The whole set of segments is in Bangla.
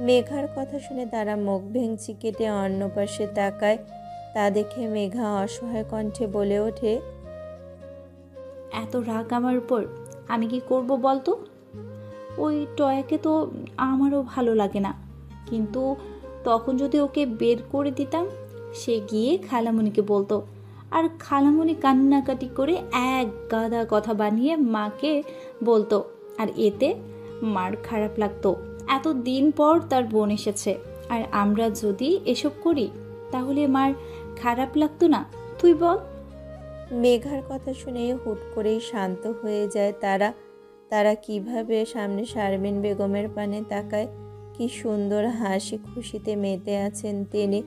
মেঘার কথা শুনে তারা মুখ ভেঙচি কেটে অন্য পাশে তাকায়। তা দেখে মেঘা অসহায় কণ্ঠে বলে ওঠে, এত রাগ আমার উপর আমি কি করব বলতো? ওই টয়াকে তো আমারও ভালো লাগে না, কিন্তু তখন যদি ওকে বের করে দিতাম, সে গিয়ে খালামণিকে বলতো, আর খালামণি কান্নাকাটি করে এক গাদা কথা বানিয়ে মাকে বলতো, আর এতে মার খারাপ লাগতো। এত দিন পর তার বোন এসেছে, আর আমরা যদি এসব করি তাহলে মার খারাপ লাগতো না? তুই বল। মেঘার কথা শুনে হুট করেই শান্ত হয়ে যায় তারা। তারা কিভাবে সামনে শারমিন বেগমের পানে তাকায়। কি সুন্দর হাসি খুশিতে মেতে আছেন তিনি।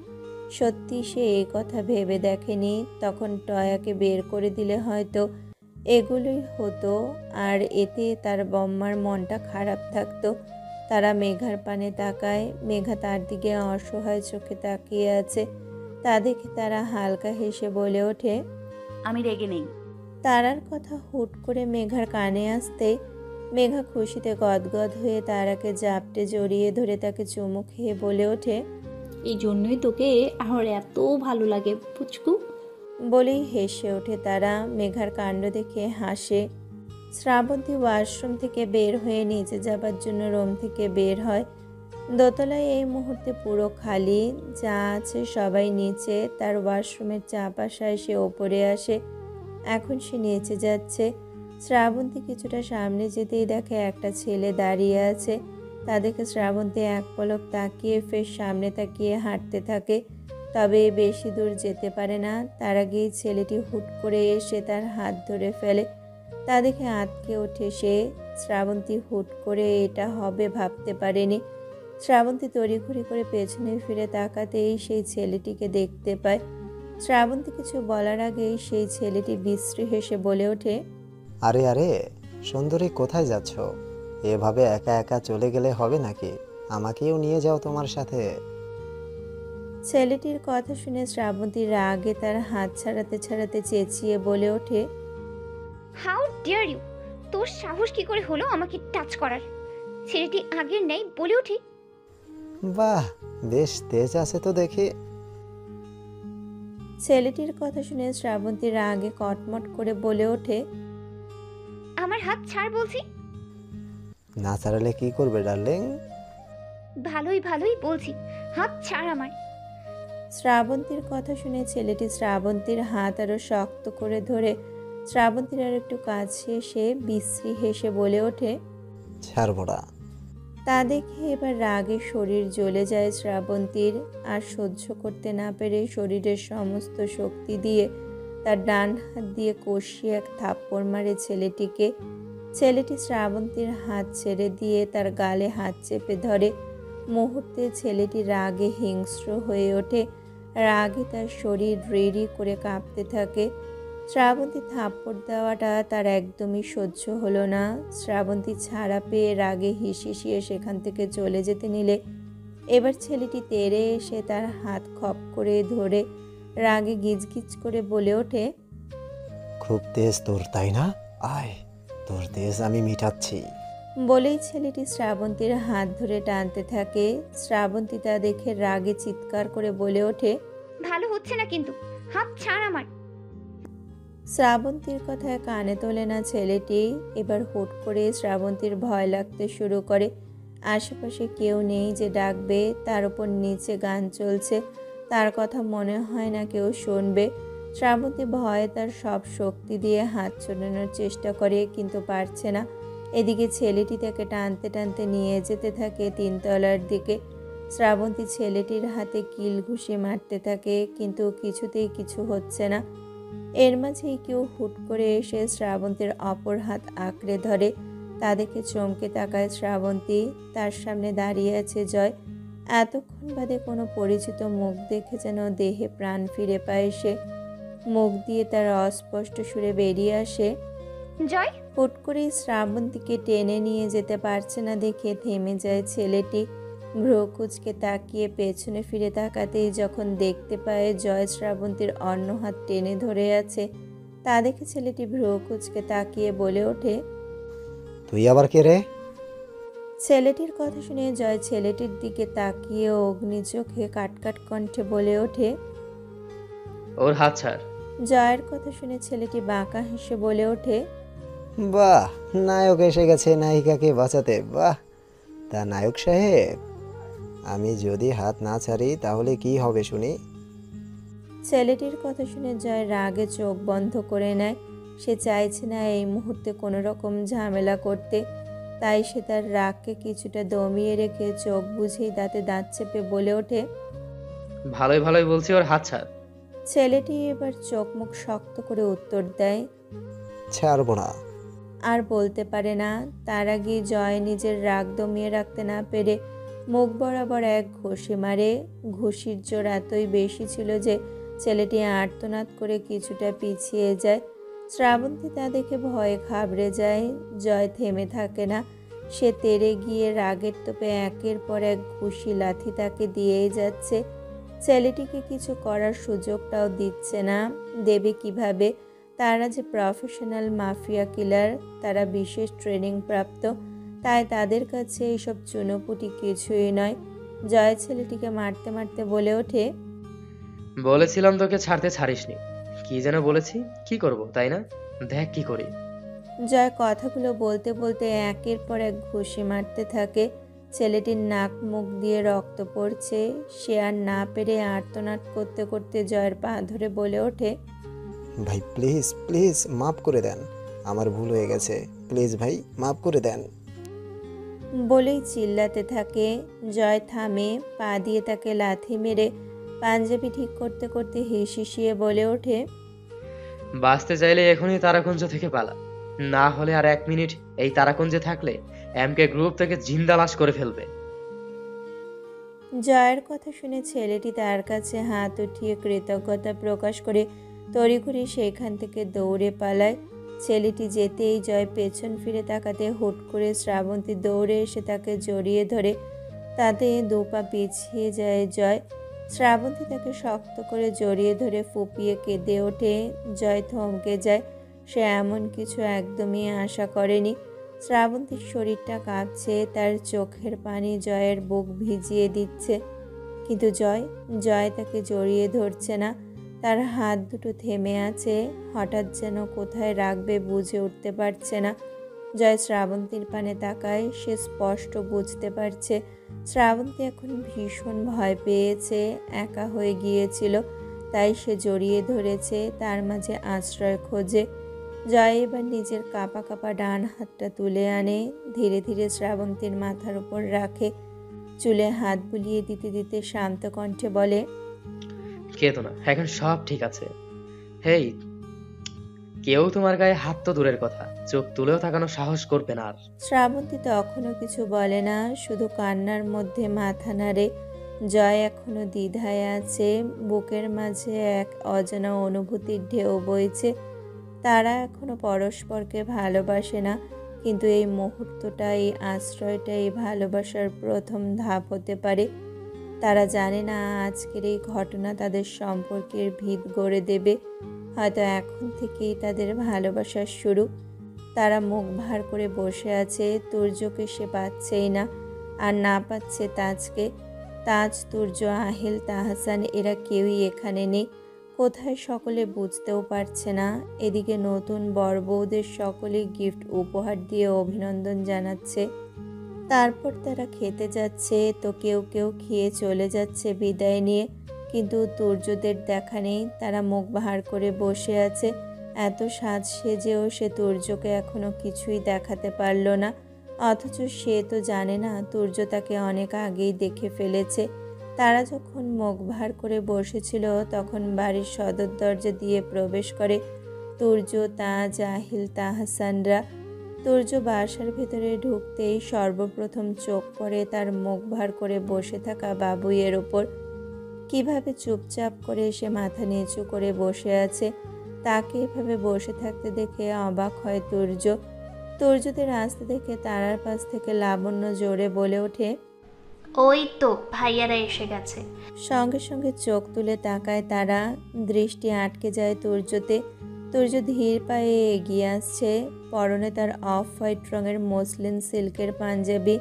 সত্যি সে এই কথা ভেবে দেখেনি তখন টয়াকে বের করে দিলে হয়তো এগুলোই হতো, আর এতে তার বম্মার মনটা খারাপ থাকতো। তারা মেঘার পানে তাকায়। মেঘা তার দিকে অসহায় চোখে তাকিয়ে আছে। তা দেখে তারা হালকা হেসে বলে ওঠে, আমি রেগে নেই। তারার কথা হুট করে মেঘার কানে আসতে মেঘা খুশিতে গদগদ হয়ে তারাকে জাপটে জড়িয়ে ধরে তাকে চুমু খেয়ে বলে ওঠে, এই জন্যই তোকে আমার এত ভালো লাগে পুচকু। বলেই হেসে ওঠে তারা। মেঘার কাণ্ড দেখে হাসে। শ্রাবন্তী ওয়াশরুম থেকে বের হয়ে নিচে যাবার জন্য রুম থেকে বের হয়। দোতলায় এই মুহূর্তে পুরো খালি, যা আছে সবাই নিচে। তার ওয়াশরুমের চাপ আসায় সে ওপরে আসে। এখন সে নিচে যাচ্ছে। শ্রাবন্তী কিছুটা সামনে যেতেই দেখে একটা ছেলে দাঁড়িয়ে আছে। তা দেখে শ্রাবন্তী এক পলক তাকিয়ে ফের সামনে তাকিয়ে হাঁটতে থাকে, তবে বেশি দূর যেতে পারে না। তার আগেই ছেলেটি হুট করে এসে তার হাত ধরে ফেলে। তা দেখে আঁতকে ওঠে সে। শ্রাবন্তী হুট করে এটা হবে ভাবতে পারেনি। শ্রাবন্তী তড়িঘড়ি করে পেছনে ফিরে তাকাতেই সেই ছেলেটিকে দেখতে পায়। শ্রাবন্তী কিছু বলার আগেই সেই ছেলেটি বিশ্রী হেসে বলে ওঠে, আরে আরে সুন্দরী, কোথায় যাচ্ছ? এভাবে একা একা চলে গেলে হবে নাকি? আমাকেও নিয়ে যাও তোমার সাথে। ছেলেটির কথা শুনে শ্রাবন্তী রাগে তার হাত ছাড়াতে ছাড়াতে চেঁচিয়ে বলে ওঠে, হাউ ডিয়ার ইউ! তোর সাহস কি করে হলো আমাকে টাচ করার? ছেলেটি আগের নেই বলে উঠি। বাহ, বেশ তেজ আছে তো দেখি। ছেলেটির কথা শুনে শ্রাবন্তী রাগে কটমট করে বলে ওঠে, আমার হাত ছাড় বলছি। না ছাড়ালে কি করবে ডার্লিং? ভালোই ভালোই বলছি, হাত ছাড় আমার। শ্রাবন্তীর কথা শুনে ছেলেটি শ্রাবন্তীর হাত আরো শক্ত করে ধরে শ্রাবন্তীর আর একটু কাছে এসে বিশ্রী হেসে বলে ওঠে, ছাড়বো না। তা দেখে এবার রাগে শরীর জ্বলে যায় শ্রাবন্তীর। আর সহ্য করতে না পেরে শরীরের সমস্ত শক্তি দিয়ে তার ডান হাত দিয়ে কষিয়ে এক থাপ্পড় মারে ছেলেটিকে। ছেলেটি শ্রাবন্তীর হাত ছেড়ে দিয়ে তার গালে হাত চেপে ধরে। মুহূর্তে ছেলেটি রাগে হিংস্র হয়ে ওঠে। রাগে তার শরীর রিরি করে কাঁপতে থাকে। শ্রাবন্তী থাপ্পড় দেওয়াটা তার একদমই সহ্য হলো না। শ্রাবন্তী ছাড়া পেয়ে রাগে হিসিয়ে সেখান থেকে চলে যেতে নিলে এবার ছেলেটি তেড়ে এসে তার হাত খপ করে ধরে রাগে গিজগিজ করে বলে ওঠে, খুব তেজ তোর, তাই না? আয়, তোর তেজ আমি মিটাচ্ছি। বলেই ছেলেটি শ্রাবন্তীর হাত ধরে টানতে থাকে। শ্রাবন্তী তা দেখে রাগে চিৎকার করে বলে ওঠে, ভালো হচ্ছে না কিন্তু, হাত ছাড় আমার। শ্রাবন্তীর কথায় কানে তোলে না ছেলেটি। এবার হুট করে শ্রাবন্তীর ভয় লাগতে শুরু করে। আশেপাশে কেউ নেই যে ডাকবে, তার উপর নিচে গান চলছে, তার কথা মনে হয় না কেউ শুনবে। শ্রাবন্তী ভয়ে তার সব শক্তি দিয়ে হাত ছড়ানোর চেষ্টা করে, কিন্তু পারছে না। এদিকে ছেলেটি তাকে টানতে টানতে নিয়ে যেতে থাকে তিনতলার দিকে। শ্রাবন্তী ছেলেটির হাতে কিল ঘুষি মারতে থাকে, কিন্তু কিছুতেই কিছু হচ্ছে না। এর মাঝেই কেউ হুট করে এসে শ্রাবন্তীর অপর হাত আঁকড়ে ধরে। তা দেখে চমকে তাকায় শ্রাবন্তী। তার সামনে দাঁড়িয়ে আছে জয়। এতক্ষণ বাদে কোনো পরিচিত মুখ দেখে যেন দেহে প্রাণ ফিরে পায় সে। মুখ দিয়ে তার অস্পষ্ট সুরে বেরিয়ে আসে, জয়! হুট করেই শ্রাবন্তীকে টেনে নিয়ে যেতে পারছে না দেখে থেমে যায় ছেলেটি। ভ্রু কুঁচকে তাকিয়ে পেছনে ফিরে তাকাতেই যখন দেখতে পায় জয় শ্রাবন্তীর অন্য হাত টেনে ধরে আছে, তা দেখে ছেলেটি ভ্রু কুঁচকে তাকিয়ে বলে ওঠে, তুই আবার কে রে? ছেলেটির কথা শুনে জয় ছেলেটির দিকে তাকিয়ে অগ্নি চোখে কাটকাট কণ্ঠে বলে ওঠে। ওর হাত ছাড়। জয়ের কথা শুনে ছেলেটি বাঁকা হেসে বলে ওঠে। বাহ, নায়ক এসে গেছে নায়িকাকে বাঁচাতে। বাহ, তা নায়ক সাহেব, আমি যদি হাত না ছাড়ি তাহলে কি হবে শুনি? ছেলেটির কথা শুনে জয় রাগে চোখ বন্ধ করে নেয়। সে চাইছে না এই মুহূর্তে কোনো রকম ঝামেলা করতে, তাই সে তার রাগকে কিছুটা দমিয়ে রেখে চোখ বুঝেই দাঁতে দাঁত চেপে বলে ওঠে। ভালোই ভালোই বলছি, ওর হাত ছাড়। ছেলেটি এবার চোখ মুখ শক্ত করে উত্তর দেয়। ছাড়বো না। আর বলতে পারে না। তার আগে জয় নিজের রাগ দমিয়ে রাখতে না পেরে মুখ বরাবর এক ঘুষি মারে। ঘুষির জোর এতই বেশি ছিল যে ছেলেটি আর্তনাদ করে কিছুটা পিছিয়ে যায়। শ্রাবন্তী তা দেখে ভয়ে ঘাবড়ে যায়। জয় থেমে থাকে না। সে তেড়ে গিয়ে রাগের তোপে একের পর এক ঘুষি লাথি তাকে দিয়েই যাচ্ছে। ছেলেটিকে কিছু করার সুযোগটাও দিচ্ছে না। দেবে কিভাবে? তারা যে প্রফেশনাল মাফিয়া কিলার, তারা বিশেষ ট্রেনিং প্রাপ্ত, তাই তাদের কাছে এইসব চুনোপুটি কিছুই নয়। জয় ছেলেটিকে মারতে মারতে বলে ওঠে। বলেছিলাম তোকে ছাড়তে, ছাড়িসনি। কি যেন বলেছি, কি করব তাই না? দেখ কি করি। জয় কথাগুলো বলতে বলতে একের পর এক ঘুষি মারতে থাকে। ছেলেটির নাক মুখ দিয়ে রক্ত পড়ছে। সে আর না পেরে আর্তনাদ করতে করতে জয়ের পা ধরে বলে ওঠে। ভাই প্লিজ প্লিজ মাফ করে দেন, আমার ভুল হয়ে গেছে, প্লিজ ভাই মাফ করে দেন। বলেই চিল্লাতে থাকে। জয় থামে, পা দিয়ে তাকে লাথি মেরে পাঞ্জাবি ঠিক করতে করতে হিসিয়ে বলে ওঠে। বাঁচতে চাইলে এখনই তারাকুঞ্জ থেকে পালা, না হলে আর 1 মিনিট এই তারাকুঞ্জে থাকলে এমকে গ্রুপ থেকে জিন্দা লাশ করে ফেলবে। জয়ের কথা শুনে ছেলেটি তার কাছে হাত উঠিয়ে কৃতজ্ঞতা প্রকাশ করে তড়িঘড়ি সেখান থেকে দৌড়ে পালায়। ছেলেটি যেতেই জয় পেছন ফিরে তাকাতে হুট করে শ্রাবন্তী দৌড়ে এসে তাকে জড়িয়ে ধরে। তাতে 2 পা পিছিয়ে যায় জয়। শ্রাবন্তী তাকে শক্ত করে জড়িয়ে ধরে ফুপিয়ে কেঁদে ওঠে। জয় থমকে যায়। সে এমন কিছু একদমই আশা করেনি। শ্রাবন্তীর শরীরটা কাঁপছে, তার চোখের পানি জয়ের বুক ভিজিয়ে দিচ্ছে। কিন্তু জয় তাকে জড়িয়ে ধরছে না। তার হাত দুটো থেমে আছে। হঠাৎ যেন কোথায় রাখবে বুঝে উঠতে পারছে না। জয় শ্রাবন্তীর পানে তাকায়। সে স্পষ্ট বুঝতে পারছে শ্রাবন্তী এখন ভীষণ ভয় পেয়েছে, একা হয়ে গিয়েছিল, তাই সে জড়িয়ে ধরেছে, তার মাঝে আশ্রয় খোঁজে। জয় এবার নিজের কাঁপা কাঁপা ডান হাতটা তুলে আনে, ধীরে ধীরে শ্রাবন্তীর মাথার উপর রাখে। চুলে হাত বুলিয়ে দিতে দিতে শান্ত কণ্ঠে বলে। কেঁদো না, এখন সব ঠিক আছে। হেই, কেউ তোমার গায়ে হাত তো দূরের কথা, চোখ তুলেও তাকানোর সাহস করবে না আর। শ্রাবন্তী তখনও কিছু বলে না, শুধু কান্নার মধ্যে মাথা নাড়ে। জয় এখনো দ্বিধায় আছে। বুকের মাঝে এক অজানা অনুভূতির ঢেউ বইছে। তারা এখনো পরস্পরকে ভালোবাসে না, কিন্তু এই মুহূর্তটা, এই আশ্রয়টা, এই ভালোবাসার প্রথম ধাপ হতে পারে। তারা জানে না আজকের এই ঘটনা তাদের সম্পর্কের ভিত গড়ে দেবে। হয়তো এখন থেকেই তাদের ভালোবাসার শুরু। তারা মুখ ভার করে বসে আছে। তুর্যকে সে পাচ্ছেই না, আর না পাচ্ছে তাজকে। তাজ, তুর্য, আহিল, তাহসান এরা কেউই এখানে নেই। কোথায় সকলে বুঝতেও পারছে না। এদিকে নতুন বর বউদের সকলে গিফট উপহার দিয়ে অভিনন্দন জানাচ্ছে। তারপর তারা খেতে যাচ্ছে, তো কেউ কেউ খেয়ে চলে যাচ্ছে বিদায় নিয়ে। কিন্তু তুর্যদের দেখা নেই। তারা মুখ ভার করে বসে আছে। এত সাজ সেজেও সে তুর্যকে এখনো কিছুই দেখাতে পারল না। অথচ সে তো জানে না তুর্য তাকে অনেক আগেই দেখে ফেলেছে। তারা যখন মুখ ভার করে বসেছিল তখন বাড়ির সদর দরজা দিয়ে প্রবেশ করে তুর্য, তাজ, আহিল, তাহসানরা। তুর্য বাসার ভেতরে ঢুকতেই সর্বপ্রথম চোখ পড়ে তার মুখ ভার করে বসে থাকা বাবুইয়ের ওপর। কিভাবে চুপচাপ করে সে মাথা নিচু করে বসে আছে। তাকে এভাবে বসে থাকতে দেখে অবাক হয় তুর্য। তুর্যদের আসতে দেখে তারার পাশ থেকে লাবণ্য জোরে বলে ওঠে। ওই তো ভাইয়ারা এসে গেছে। সঙ্গে সঙ্গে চোখ তুলে তাকায় তারা। দৃষ্টি আটকে যায় তুর্যতে। তুর্য ধীর পায়ে এগিয়ে আসছে। পরনে তার অফ হোয়াইট রঙের মসলিন সিল্কের পাঞ্জাবি,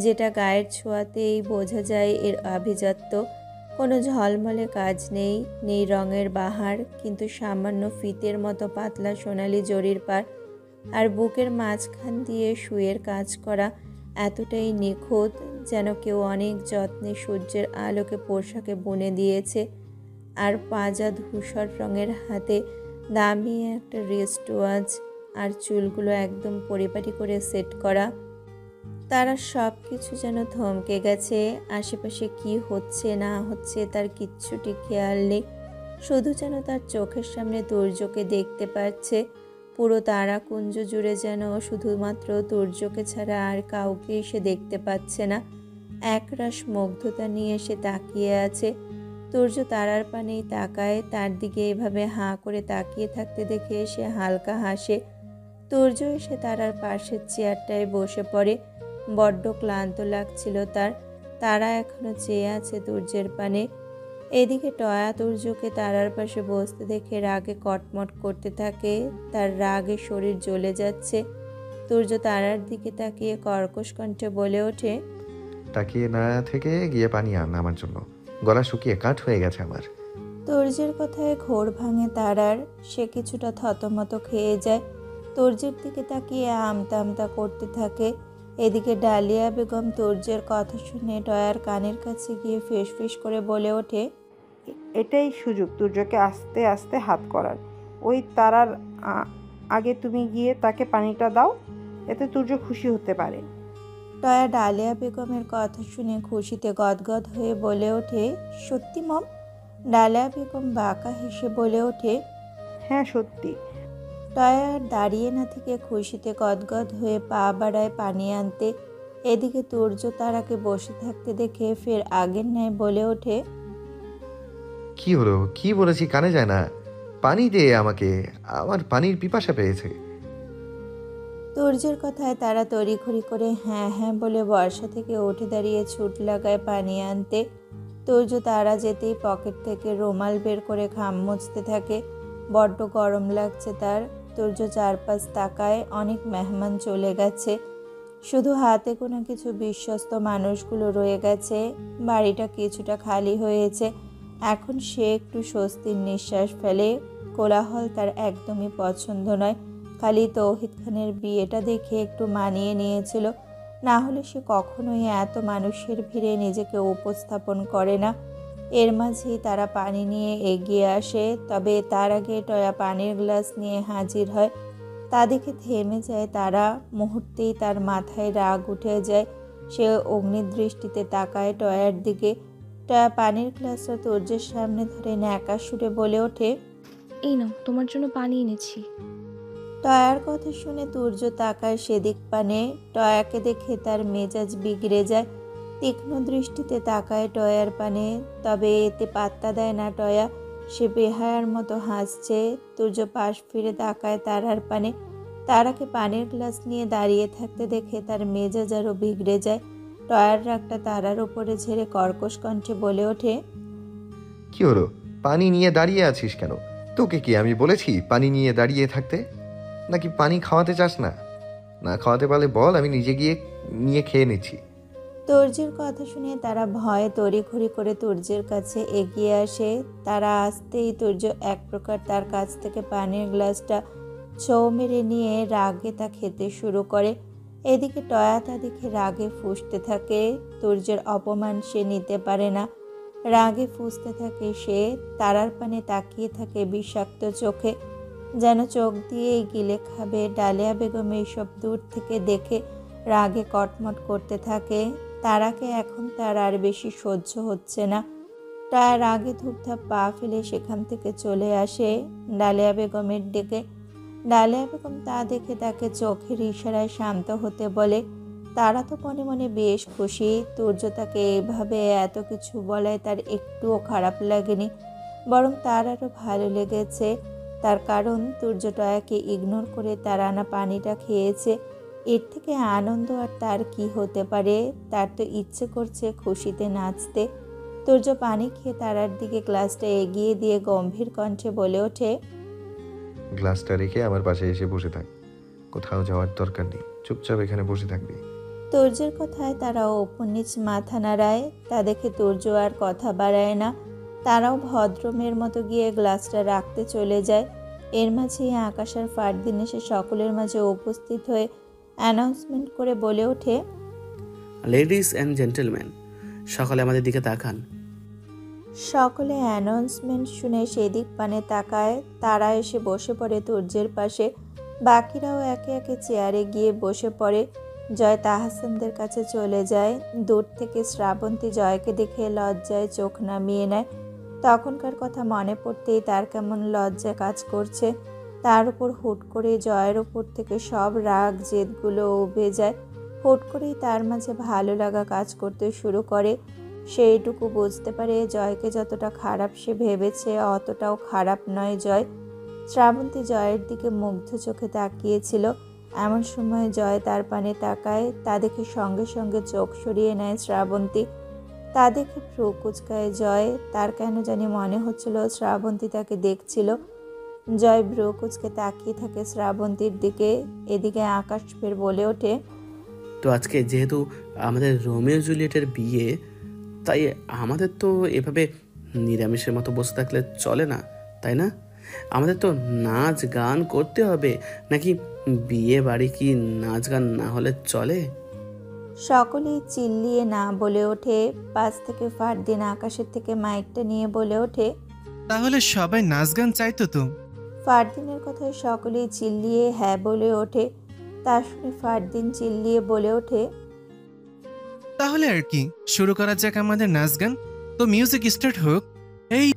যেটা গায়ের ছোঁয়াতেই বোঝা যায় এর আভিজাত্য। কোনো ঝলমলে কাজ নেই, নেই রঙের বাহার, কিন্তু সামান্য ফিতের মতো পাতলা সোনালি জরির পার আর বুকের মাঝখান দিয়ে সুইয়ের কাজ করা এতটাই নিখুঁত যেন কেউ অনেক যত্নে সূর্যের আলোকে পোশাকে বুনে দিয়েছে। আর পাজা ধূসর রঙের হাতে দামি একটা রিস্ট ওয়াচ, আর চুলগুলো একদম পরিপাটি করে সেট করা। তারা সব কিছু যেন থমকে গেছে। আশেপাশে কি হচ্ছে না হচ্ছে তার কিচ্ছুটি খেয়াল নেই। শুধু যেন তার চোখের সামনে তুর্যকে দেখতে পাচ্ছে। পুরো তারাকুঞ্জ জুড়ে যেন শুধুমাত্র তুর্যকে ছাড়া আর কাউকে সে দেখতে পাচ্ছে না। একরাশ মুগ্ধতা নিয়ে সে তাকিয়ে আছে। তুর্য তারার পানেই তাকায়, তার দিকে এভাবে হাঁ করে তাকিয়ে থাকতে দেখে সে হালকা হাসে। তুর্য এসে তারার পাশের চেয়ারটায় বসে পড়ে। বড্ড ক্লান্ত লাগছিল তার। তারা এখনো চেয়ে আছে তুর্যের পানে। এদিকে টয়া তুর্যকে তারার পাশে বসতে দেখে রাগে কটমট করতে থাকে। তার রাগে শরীর জ্বলে যাচ্ছে। তুর্য তারার দিকে তাকিয়ে কর্কশ কণ্ঠে বলে ওঠে, তাকিয়ে না থেকে গিয়ে পানি আন আমার জন্য, গলা শুকিয়ে কাঠ হয়ে গেছে আমার। তুর্যের কথায় ঘোর ভাঙে তারার। সে কিছুটা থতমত খেয়ে যায়। তুর্যের দিকে তাকিয়ে আমতা আমতা করতে থাকে। এদিকে ডালিয়া বেগম তুর্যের কথা শুনে টয়ার কানের কাছে গিয়ে ফিস করে বলে ওঠে, এটাই সুযোগ তুর্যকে আস্তে আস্তে হাত করার। ওই তারার আগে তুমি গিয়ে তাকে পানিটা দাও, এতে তুর্য খুশি হতে পারে। টয়া ডালিয়া বেগমের কথা শুনে খুশিতে গদগদ হয়ে বলে ওঠে, সত্যি মম? ডালিয়া বেগম বাঁকা হেসে বলে ওঠে, হ্যাঁ সত্যি। টয়া আর দাঁড়িয়ে না থেকে খুশিতে গদগদ হয়ে পা বাড়ায় পানি আনতে। এদিকে তুর্য তারাকে বসে থাকতে দেখে ফের আগের ন্যায় বলে ওঠে, কি হলো? কি বলেছি কানে যায় না? পানি দে আমাকে, আমার পানির পিপাসা পেয়েছে। তুর্যের কথায় তারা তড়িঘড়ি করে হ্যাঁ হ্যাঁ বলে বর্ষা থেকে উঠে দাঁড়িয়ে ছুট লাগায় পানি আনতে। তুর্য তারা যেতেই পকেট থেকে রুমাল বের করে ঘাম মুছতে থাকে। বড্ড গরম লাগছে তার। তুর্য চারপাশ তাকায়, অনেক মেহমান চলে গেছে, শুধু হাতে কোনো কিছু বিশ্বস্ত মানুষগুলো রয়ে গেছে। বাড়িটা কিছুটা খালি হয়েছে। এখন সে একটু স্বস্তির নিঃশ্বাস ফেলে। কোলাহল তার একদমই পছন্দ নয়। খালি তৌহিদ খানের বিয়েটা দেখে একটু মানিয়ে নিয়েছিল, না হলে সে কখনোই এত মানুষের ভিড়ে নিজেকে উপস্থাপন করে না। এর মাঝেই তারা পানি নিয়ে এগিয়ে আসে, তবে তার আগে টয়া পানির গ্লাস নিয়ে হাজির হয়। তা দেখে থেমে যায় তারা। মুহূর্তেই তার মাথায় রাগ উঠে যায়। সে অগ্নিদৃষ্টিতে তাকায় টয়ার দিকে। টয়া পানির গ্লাসটা তুর্যের সামনে ধরে ন্যাকা সুরে বলে ওঠে, এই নাও, তোমার জন্য পানি এনেছি। টয়ার কথা শুনে তুর্য তাকায় সেদিক পানে। টয়াকে দেখে তার মেজাজ বিগড়ে যায়। তীক্ষ্ণ দৃষ্টিতে তাকায় টয়ার পানে, তবে এতে পাত্তা দেয় না টয়া। সে বেহায়ার মতো হাসছে। তুর্য পাশ ফিরে তাকায় তারার পানে। তারাকে পানির গ্লাস নিয়ে দাঁড়িয়ে থাকতে দেখে তার মেজাজ আরও বিগড়ে যায়। টয়ার রাগটা তারার উপরে ঝেড়ে কর্কশ কণ্ঠে বলে ওঠে, কি হলো? পানি নিয়ে দাঁড়িয়ে আছিস কেন? তোকে কি আমি বলেছি পানি নিয়ে দাঁড়িয়ে থাকতে? নাকি পানি খাওয়াতে চাস না? না খাওয়াতে পারলে বল, আমি নিজে গিয়ে নিয়ে খেয়ে নিচ্ছি। তুর্যের কথা শুনে তারা ভয়ে তড়িঘড়ি করে তুর্যের কাছে এগিয়ে আসে। তারা আসতেই তুর্য এক প্রকার তার কাছ থেকে পানির গ্লাসটা ছোঁ মেরে নিয়ে রাগে তা খেতে শুরু করে। এদিকে টয়া তা দেখে রাগে ফুঁসতে থাকে। তুর্যের অপমান সে নিতে পারে না। রাগে ফুঁসতে থাকে সে। তারার পানে তাকিয়ে থাকে বিষাক্ত চোখে, যেন চোখ দিয়ে গিলে খাবে। ডালিয়া বেগম এইসব দূর থেকে দেখে রাগে কটমট করতে থাকে। তারাকে এখন তার আর বেশি সহ্য হচ্ছে না। তার রাগে ধূপধাপ পা ফেলে সেখান থেকে চলে আসে ডালিয়া বেগমের দিকে। ডালিয়া বেগম তা দেখে তাকে চোখের ইশারায় শান্ত হতে বলে। তারা তো মনে মনে বেশ খুশি। তুর্য তাকে এভাবে এত কিছু বলায় তার একটুও খারাপ লাগেনি, বরং তার আরও ভালো লেগেছে। তার কারণ তুর্য টয়াকে ইগনোর করে তার আনা পানিটা খেয়েছে। এর থেকে আনন্দ আর তার কি হতে পারে? তার তো ইচ্ছে করছে খুশিতে নাচতে। তুর্য পানি খেয়ে তারার দিকে গ্লাসটা এগিয়ে দিয়ে গম্ভীর কণ্ঠে বলে ওঠে, গ্লাসটা রেখে আমার পাশে এসে বসে থাক, কোথাও যাওয়ার দরকার নেই, চুপচাপ এখানে বসে থাকবি। তুর্যের কথায় তারাও ওপর নিচ মাথা নাড়ায়। তা দেখে তুর্য আর কথা বাড়ায় না। তারাও ভদ্রমের মতো গিয়ে গ্লাসটা রাখতে চলে যায়। এর মাঝেই আকাশ আর ফারদিন এসে সকলের মাঝে উপস্থিত হয়ে অ্যানাউন্সমেন্ট করে বলে ওঠে, লেডিস অ্যান্ড জেন্টলম্যান, সকালে আমাদের দিকে তাকান। সকলে অ্যানাউন্সমেন্ট শুনে সেদিক পানে তাকায়। তারা এসে বসে পড়ে তুর্যের পাশে। বাকিরাও একে একে চেয়ারে গিয়ে বসে পড়ে। জয় তাহসানদের কাছে চলে যায়। দূর থেকে শ্রাবন্তী জয়কে দেখে লজ্জায় চোখ নামিয়ে নেয়। তখনকার কথা মনে পড়তেই তার কেমন লজ্জা কাজ করছে। তার উপর হুট করে জয়ের ওপর থেকে সব রাগ জেদগুলো উবে যায়। হুট করেই তার মাঝে ভালো লাগা কাজ করতে শুরু করে। সেইটুকু বুঝতে পারে জয়কে যতটা খারাপ সে ভেবেছে অতটাও খারাপ নয় জয়। শ্রাবন্তী জয়ের দিকে মুগ্ধ চোখে তাকিয়েছিল। এমন সময় জয় তার পানে তাকায়। তা দেখে সঙ্গে সঙ্গে চোখ সরিয়ে নেয় শ্রাবন্তী। তা দেখে ভ্রু কুচকায় জয়। তার কেন জানি মনে হচ্ছিল শ্রাবন্তী তাকে দেখছিল। জয় ভ্রু কুচকে তাকিয়ে থাকে শ্রাবন্তীর দিকে। এদিকে আকাশ ফের বলে ওঠে, তো আজকে যেহেতু আমাদের রোমিও জুলিয়েটের বিয়ে, তাই আমাদের তো এভাবে নিরামিষের মতো বসে থাকলে চলে না, তাই না? আমাদের তো নাচ গান করতে হবে, নাকি বিয়ে বাড়ি কি নাচ গান না হলে চলে? সকলেই চিল্লিয়ে না বলে ওঠে। পাশ থেকে ফারদিন আকাশের থেকে মাইকটা নিয়ে বলে ওঠে, তাহলে সবাই নাচ গান চাইতো তো? ফারদিনের কথায় সকলেই চিল্লিয়ে হ্যাঁ বলে ওঠে। তা শুনে ফারদিন চিল্লিয়ে বলে ওঠে, তাহলে আর কি, শুরু করা যাক আমাদের নাচ গান। তো মিউজিক স্টার্ট হোক। এই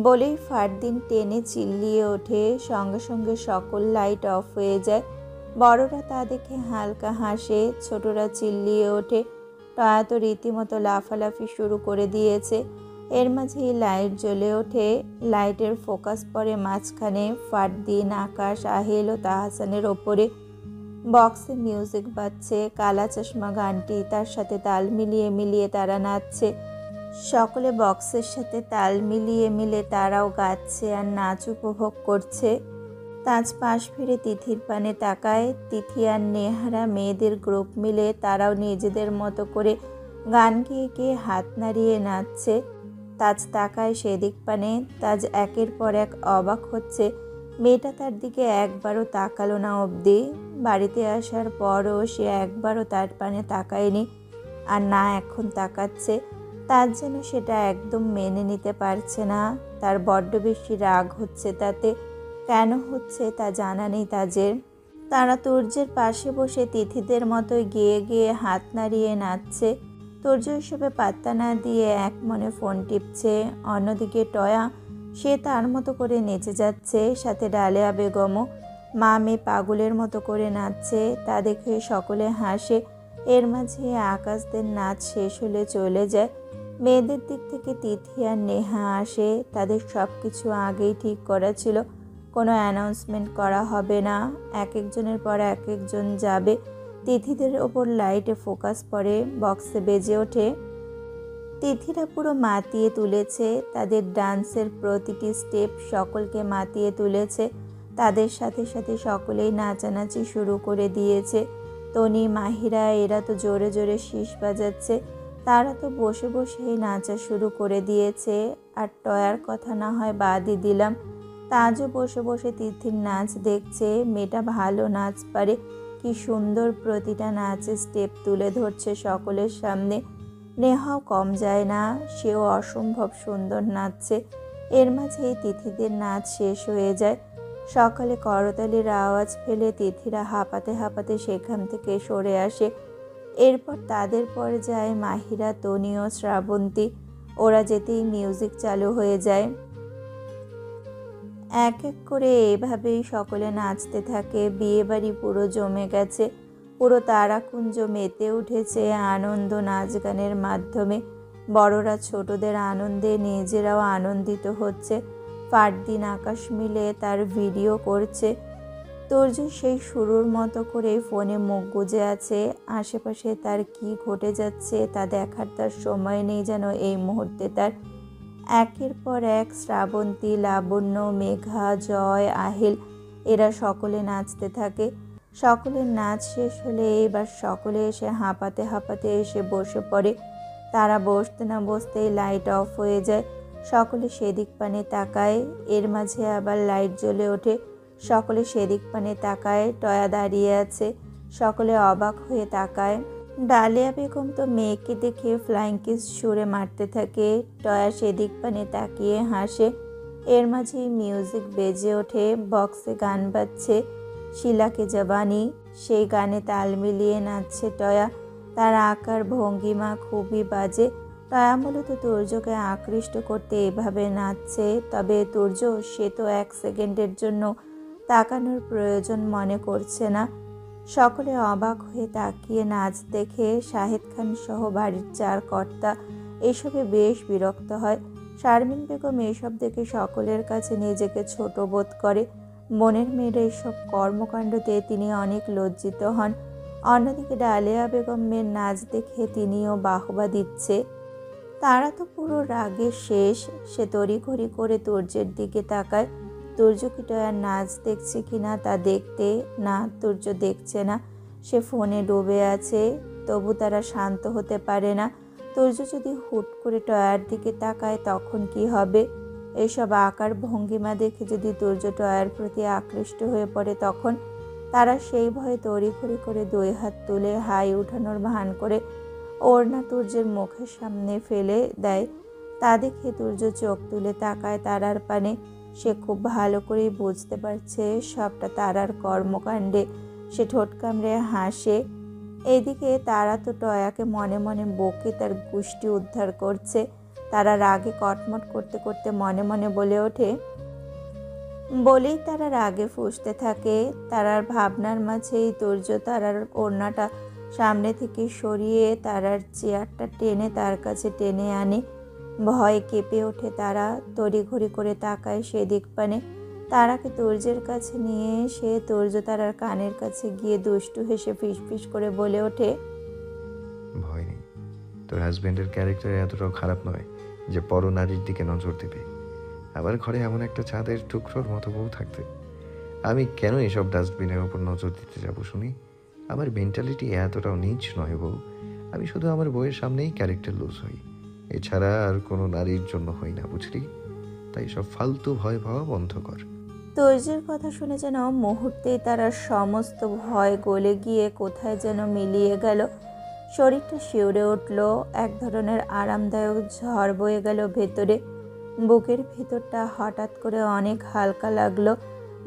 বলেই ফারদিন টেনে চিল্লিয়ে ওঠে। সঙ্গে সঙ্গে সকল লাইট অফ হয়ে যায়। বড়রা তা দেখে হালকা হাসে, ছোটরা চিল্লিয়ে ওঠে। টয়া তো রীতিমতো লাফালাফি শুরু করে দিয়েছে। এর মাঝেই লাইট জ্বলে ওঠে। লাইটের ফোকাস পড়ে মাঝখানে ফারদিন, আকাশ, আহিল ও তাহসানের ওপরে। বক্সে মিউজিক বাজছে। কালা চশমা গানটি তার সাথে তাল মিলিয়ে মিলিয়ে তারা নাচছে। সকলে বক্সের সাথে তাল মিলিয়ে তারাও গাচ্ছে আর নাচ উপভোগ করছে। তাজ পাশ ফিরে তিথির পানে তাকায়। তিথি আর নেহারা মেয়েদের গ্রুপ মিলে তারাও নিজেদের মতো করে গান গেয়ে গিয়ে হাত নাড়িয়ে নাচছে। তাজ তাকায় সেদিক পানে। তাজ একের পর এক অবাক হচ্ছে। মেয়েটা তার দিকে একবারও তাকালো না অবধি। বাড়িতে আসার পরও সে একবারও তার পানে তাকায়নি, আর না এখন তাকাচ্ছে। তার যেন সেটা একদম মেনে নিতে পারছে না। তার বড্ড বেশি রাগ হচ্ছে তাতে। কেন হচ্ছে তা জানা নেই তাজের। তারা তুর্যের পাশে বসে তিথিদের মতোই গেয়ে গিয়ে হাত নাড়িয়ে নাচছে। তুর্য হিসেবে পাত্তা না দিয়ে এক মনে ফোন টিপছে। অন্যদিকে টয়া, সে তার মতো করে নেচে যাচ্ছে। সাথে ডালেয়া বেগমও মা মেয়ে পাগলের মতো করে নাচছে। তা দেখে সকলে হাসে। এর মাঝে আকাশদের নাচ শেষ হলে চলে যায়। মেয়েদের দিক থেকে তিথি আর নেহা আসে। তাদের সব কিছু আগেই ঠিক করা ছিল। কোনো অ্যানাউন্সমেন্ট করা হবে না। এক একজনের পর এক একজন যাবে। তিথিদের ওপর লাইটে ফোকাস পড়ে। বক্সে বেজে ওঠে। তিথিরা পুরো মাতিয়ে তুলেছে। তাদের ডান্সের প্রতিটি স্টেপ সকলকে মাতিয়ে তুলেছে। তাদের সাথে সাথে সকলেই নাচানাচি শুরু করে দিয়েছে। তনি, মাহিরা এরা তো জোরে জোরে শীষ বাজাচ্ছে। তারা তো বসে বসেই নাচা শুরু করে দিয়েছে। আর টয়ার কথা না হয় বাদই দিলাম, তাজও বসে বসে তিথির নাচ দেখছে। মেয়েটা ভালো নাচ পারে। কি সুন্দর প্রতিটা নাচে স্টেপ তুলে ধরছে সকলের সামনে। নেহাও কম যায় না, সেও অসম্ভব সুন্দর নাচছে। এর মাঝেই তিথিদের নাচ শেষ হয়ে যায়। সকালে করতালির আওয়াজ ফেলে তিথিরা হাঁপাতে হাঁপাতে সেখান থেকে সরে আসে। এরপর তাদের পর যায় মাহিরা, তনি ও শ্রাবন্তী। ওরা যেতেই মিউজিক চালু হয়ে যায়। এক এক করে এভাবেই সকলে নাচতে থাকে। বিয়েবাড়ি পুরো জমে গেছে। পুরো তারাকুঞ্জ মেতে উঠেছে আনন্দ নাচ গানের মাধ্যমে। বড়রা ছোটদের আনন্দে নিজেরাও আনন্দিত হচ্ছে। ফারদিন, আকাশ মিলে তার ভিডিও করছে। তুর্য সেই শুরুর মতো করে ফোনে মুখ গুজে আছে। আশেপাশে তার কি ঘটে যাচ্ছে তা দেখার তার সময় নেই যেন এই মুহূর্তে তার। একের পর এক শ্রাবন্তী, লাবণ্য, মেঘা, জয়, আহিল এরা সকলে নাচতে থাকে। সকলের নাচ শেষ হলে এবার সকলে এসে হাঁপাতে হাঁপাতে এসে বসে পড়ে। তারা বসতে না বসতেই লাইট অফ হয়ে যায়। সকলে সেদিক পানে তাকায়, এর মাঝে আবার লাইট জ্বলে ওঠে। সকলে সেদিক পানে তাকায়, টয়া দাঁড়িয়ে আছে। সকলে অবাক হয়ে তাকায়। ডালিয়া বেগম তো মেয়েকে দেখে ফ্লাইং কিস ছুঁড়ে মারতে থাকে। টয়া সেদিক পানে তাকিয়ে হাসে। এর মাঝেই মিউজিক বেজে ওঠে, বক্সে গান বাজছে, শিলাকে জবানি। সেই গানে তাল মিলিয়ে নাচছে টয়া। তার আকার ভঙ্গিমা খুবই বাজে। টয়া মূলত তুর্যকে আকৃষ্ট করতে এভাবে নাচছে। তবে তুর্য সে তো 1 সেকেন্ডের জন্য তাকানোর প্রয়োজন মনে করছে না। সকলে অবাক হয়ে তাকিয়ে নাচ দেখে শাহেদ খান সহ বাড়ির 4 কর্তা এসবে বেশ বিরক্ত হয়। শারমিন বেগম এসব দেখে সকলের কাছে নিজেকে ছোট বোধ করে। বোনের মেয়ের এইসব কর্মকাণ্ডতে তিনি অনেক লজ্জিত হন। অন্যদিকে ডালিয়া বেগমের নাচ দেখে তিনিও বাহবা দিচ্ছে। তারা তো পুরো রাগে শেষ। সে তড়িঘড়ি করে তুর্যের দিকে তাকায়। তুর্য কি টয়ার নাচ দেখছে কিনা তা দেখতে। না, তুর্য দেখছে না, সে ফোনে ডুবে আছে। তবু তারা শান্ত হতে পারে না। তুর্য যদি হুট করে টয়ার দিকে তাকায় তখন কি হবে? এসব আকার ভঙ্গিমা দেখে যদি তুর্য টয়ার প্রতি আকৃষ্ট হয়ে পড়ে তখন? তারা সেই ভয়ে তড়িঘড়ি করে 2 হাত তুলে হাই উঠানোর ভান করে ওড়না তুর্যের মুখের সামনে ফেলে দেয়। তা দেখে তুর্য চোখ তুলে তাকায় তারার পানে। সে খুব ভালো করেই বুঝতে পারছে সবটা তারার কর্মকাণ্ডে। সে ঠোঁট কামড়ে হাসে। এইদিকে তারা তো টয়াকে মনে মনে বকে তার গুষ্টি উদ্ধার করছে। তারা রাগে কটমট করতে করতে মনে মনে বলে ওঠে। বলেই তারা রাগে ফুঁসতে থাকে। তারার ভাবনার মাঝেই তুর্য তারার ওড়নাটা সামনে থেকে সরিয়ে তারার চেয়ারটা টেনে তার কাছে টেনে আনে। ভয়ে কেঁপে ওঠে তারা, তড়িঘড়ি করে তাকায় সেদিক পানে। তারাকে তুর্যের কাছে নিয়ে এসে তুর্য তারার কানের কাছে গিয়ে দুষ্টু হেসে ফিসফিস করে বলে ওঠে, ভয় নেই, তোর হাজবেন্ডের ক্যারেক্টার এতটাও খারাপ নয় যে পর নারীর দিকে নজর দেবে। আবার ঘরে এমন একটা চাঁদের টুকরোর মতো বউ থাকতে আমি কেন এসব ডাস্টবিনের ওপর নজর দিতে যাব শুনি? আমার মেন্টালিটি এতটাও নিচ নয় বউ। আমি শুধু আমার বউয়ের সামনেই ক্যারেক্টার লুজ হই, এছাড়া আর কোনো নারীর জন্য হই না, বুঝলি? তাই সব ফালতু ভয় পাওয়া বন্ধ কর। তুর্যের কথা শুনে যেন মুহূর্তেই তারা সমস্ত ভয় গলে গিয়ে কোথায় যেন মিলিয়ে গেল। শরীরটা শিউরে উঠল, এক ধরনের আরামদায়ক ঝড় বয়ে গেল ভেতরে। বুকের ভেতরটা হঠাৎ করে অনেক হালকা লাগলো।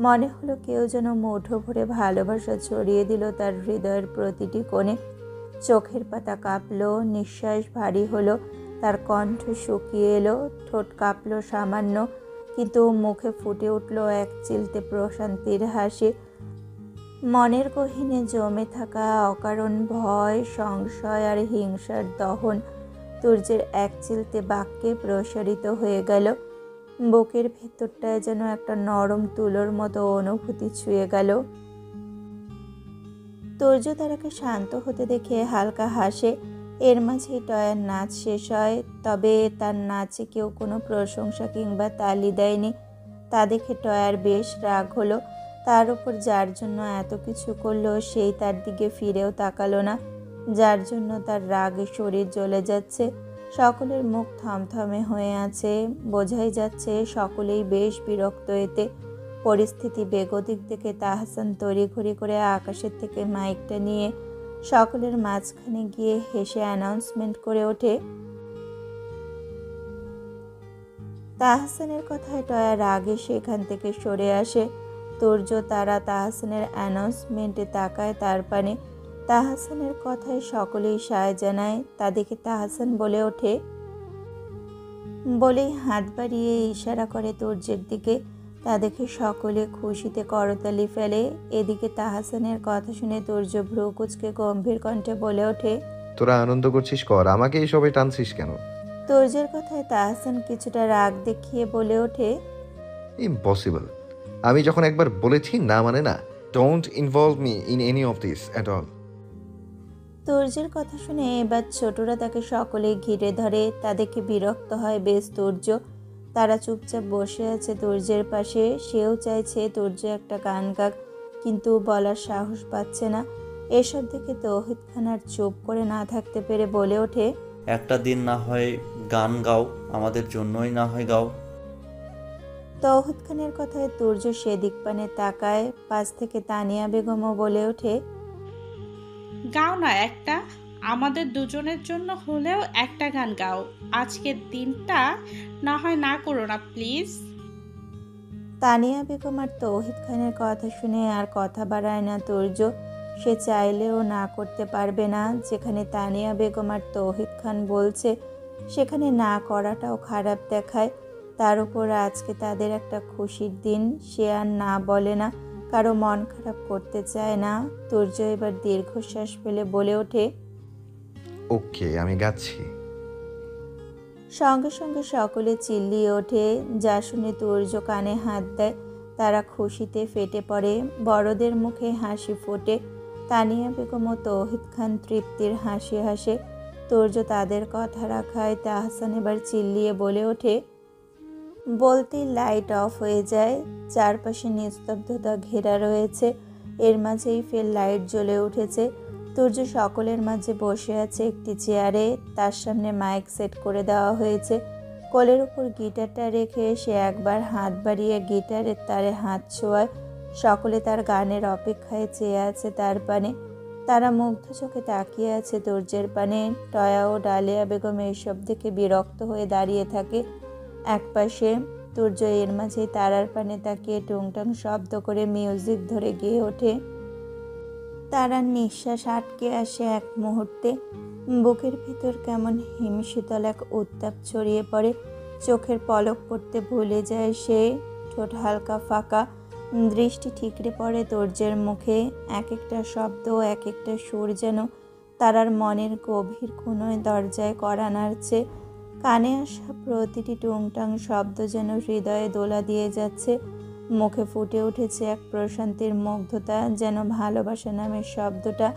মনে হলো কেউ যেন মুঠো ভরে ভালোবাসা ছড়িয়ে দিল তার হৃদয়ের প্রতিটি কোণে। চোখের পাতা কাঁপলো, নিঃশ্বাস ভারী হলো, তার কণ্ঠ শুকিয়ে এলো, ঠোঁট কাঁপলো সামান্য, কিন্তু মুখে ফুটে উঠল এক চিলতে প্রশান্তির হাসি। মনের গহীনে জমে থাকা অকারণ ভয়, সংশয় আর হিংসার দহন তুর্যের এক চিলতে বাক্যে প্রসারিত হয়ে গেল। বুকের ভেতরটায় যেন একটা নরম তুলোর মতো অনুভূতি ছুঁয়ে গেল। তুর্য তারাকে শান্ত হতে দেখে হালকা হাসে। এর মাঝে টয়ার নাচ শেষ হয়, তবে তার নাচে কেউ কোনো প্রশংসা কিংবা তালি দেয়নি। তা দেখে টয়ার বেশ রাগ হলো। তার উপর যার জন্য এত কিছু করলো সেই তার দিকে ফিরেও তাকালো না, যার জন্য তার রাগে শরীর জ্বলে যাচ্ছে। সকলের মুখ থমথমে হয়ে আছে, বোঝাই যাচ্ছে সকলেই বেশ বিরক্ত এতে। পরিস্থিতি বেগতিক দেখে তাহসান তড়িঘড়ি করে আকাশের থেকে মাইকটা নিয়ে সকলের মাঝখানে গিয়ে হেসে অ্যানাউন্সমেন্ট করে ওঠে। তাহসানের কথায় টয়া রাগে সেখান থেকে সরে আসে। তুর্য তারা তাহসানের অ্যানাউন্সমেন্টে তাকায় তার পানে। তাহসানের কথায় সকলেই সায় জানায়। তা দেখে তাহসান বলে ওঠে, বলেই হাত বাড়িয়ে ইশারা করে তুর্যের দিকে। তা দেখে সকলে খুশিতে করতালি ফেলে। এদিকে তাহসানের কথা শুনে তুর্য ভ্রু কুঁচকে গম্ভীর কণ্ঠে বলে ওঠে, তোরা আনন্দ করছিস কর, আমাকে এসবে টানছিস কেন? তুর্যের কথায় তাহসান কিছুটা রাগ দেখিয়ে বলে ওঠে, ইম্পসিবল। আমি যখন একবার বলেছি না মানে না। Don't involve me in any of this at all. তুর্যের কথা শুনে এবার ছোটরা তাকে সকলেই ঘিরে ধরে। তা দেখে বিরক্ত হয় বেশ তুর্য। তারা চুপচাপ বসে আছে তুর্যের পাশে। সেও চাইছে তুর্য একটা গান গাক, কিন্তু বলার সাহস পাচ্ছে না। এসব দেখে তৌহিদ খান আর চুপ করে না থাকতে পেরে বলে ওঠে, একটা দিন না হয় গান গাও, আমাদের জন্যই না হয় গাও। তৌহিদ খানের কথায় তুর্য সেদিক পানে তাকায়। পাশ থেকে তানিয়া বেগমও বলে ওঠে, গাও না একটা, আমাদের দুজনের জন্য হলেও একটা গান গাও। আজকের দিনটা না হয় না করো না প্লিজ। তানিয়া বেগম আর তৌহিদ খানের কথা শুনে আর কথা বাড়ায় না তুর্য। সে চাইলেও না করতে পারবে না। যেখানে তানিয়া বেগম আর তৌহিদ খান বলছে সেখানে না করাটাও খারাপ দেখায়। তার উপর আজকে তাদের একটা খুশির দিন, সে আর না বলে না, কারো মন খারাপ করতে চায় না। তুর্য এবার দীর্ঘশ্বাস ফেলে বলে ওঠে, ওকে, আমি গাচ্ছি। সঙ্গে সঙ্গে সকলে চিল্লিয়ে ওঠে। যা শুনে তুর্য কানে হাত দেয়। তারা খুশিতে ফেটে পড়ে। বড়দের মুখে হাসি ফোটে। তানিয়া বেগম ও তৌহিদ খান তৃপ্তির হাসি হাসে। তুর্য তাদের কথা রাখায় তাহসান এবার চিল্লিয়ে বলে ওঠে। বলতেই লাইট অফ হয়ে যায়। চারপাশে নিস্তব্ধতা ঘেরা রয়েছে। এর মাঝেই ফের লাইট জ্বলে উঠেছে। তুর্য সকলের মাঝে বসে আছে একটি চেয়ারে। তার সামনে মাইক সেট করে দেওয়া হয়েছে। কোলের উপর গিটারটা রেখে সে একবার হাত বাড়িয়ে গিটারের তারে হাত ছোঁয়ায়। সকলে তার গানের অপেক্ষায় চেয়ে আছে তার পানে। তারা মুগ্ধ চোখে তাকিয়ে আছে তুর্যের পানে। টয়া ও ডালিয়া বেগম এইসব দেখে বিরক্ত হয়ে দাঁড়িয়ে থাকে একপাশে। তুর্য এর মাঝেই তারার পানে তাকিয়ে টুংটাং শব্দ করে মিউজিক ধরে গেয়ে ওঠে। তারার নিঃশ্বাস আটকে আসে এক মুহূর্তে। বুকের ভিতর কেমন হিমশীতল এক উত্তাপ ছড়িয়ে পড়ে। চোখের পলক পড়তে ভুলে যায় সে। ঠোঁট হালকা ফাঁকা। দৃষ্টি ঠিকরে পড়ে তুর্যের মুখে। এক একটা শব্দ, এক একটা সুর যেন তারার মনের গভীর কোণে দরজায় কড়া নাড়ছে। কানে আসা প্রতিটি টুংটাং শব্দ যেন হৃদয়ে দোলা দিয়ে যাচ্ছে। মুখে ফুটে উঠেছে এক প্রশান্তির মুগ্ধতা, যেন ভালোবাসা নামের শব্দটা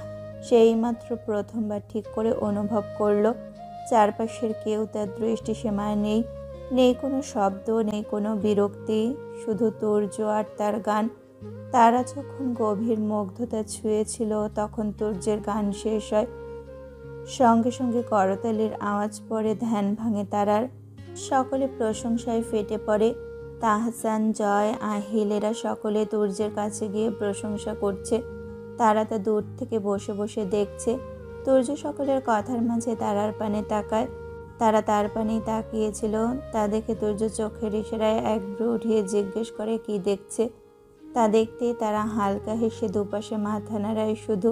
সেইমাত্র প্রথমবার ঠিক করে অনুভব করলো। চারপাশের কেউ তার দৃষ্টিসীমায় নেই। নেই কোনো শব্দ, নেই কোনো বিরক্তি, শুধু তুর্য আর তার গান। তারা যখন গভীর মুগ্ধতা ছুঁয়েছিল তখন তুর্যের গান শেষ হয়। সঙ্গে সঙ্গে করতালির আওয়াজ পড়ে, ধ্যান ভাঙে তারার। সকলে প্রশংসায় ফেটে পড়ে। তাহসান, জয়, আহিল এরা সকলে তুর্যের কাছে গিয়ে প্রশংসা করছে। তারা তা দূর থেকে বসে বসে দেখছে। তুর্য সকলের কথার মাঝে তারার পানে তাকায়। তারা তার পানেই তাকিয়েছিল। তা দেখে তুর্য চোখের ইশারায় এক ভ্রু উঠিয়ে জিজ্ঞেস করে কি দেখছে। তা দেখতেই তারা হালকা হেসে দুপাশে মাথা নাড়ায় শুধু।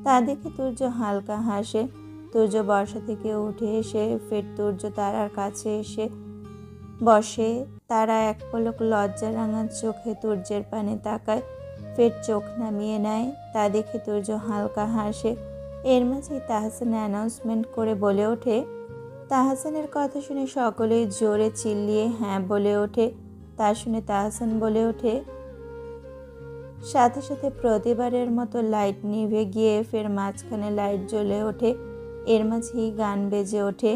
তা দেখে তুর্য হালকা হাসে। তুর্য বর্ষা থেকে উঠে এসে ফের তুর্য তারার কাছে এসে বসে। তারা এক পলক লজ্জা রাঙা চোখে তুর্যের পানে তাকায়, ফের চোখ নামিয়ে নেয়। তা দেখে তুর্য হালকা হাসে। এর মাঝেই তাহসান অ্যানাউন্সমেন্ট করে বলে ওঠে। তাহসানের কথা শুনে সকলেই জোরে চিল্লিয়ে হ্যাঁ বলে ওঠে। তা শুনে তাহসান বলে ওঠে। সাথে সাথে প্রতিবারের মতো লাইট নিভে গিয়ে ফের মাঝখানে লাইট জ্বলে ওঠে। এর মাঝেই গান বেজে ওঠে।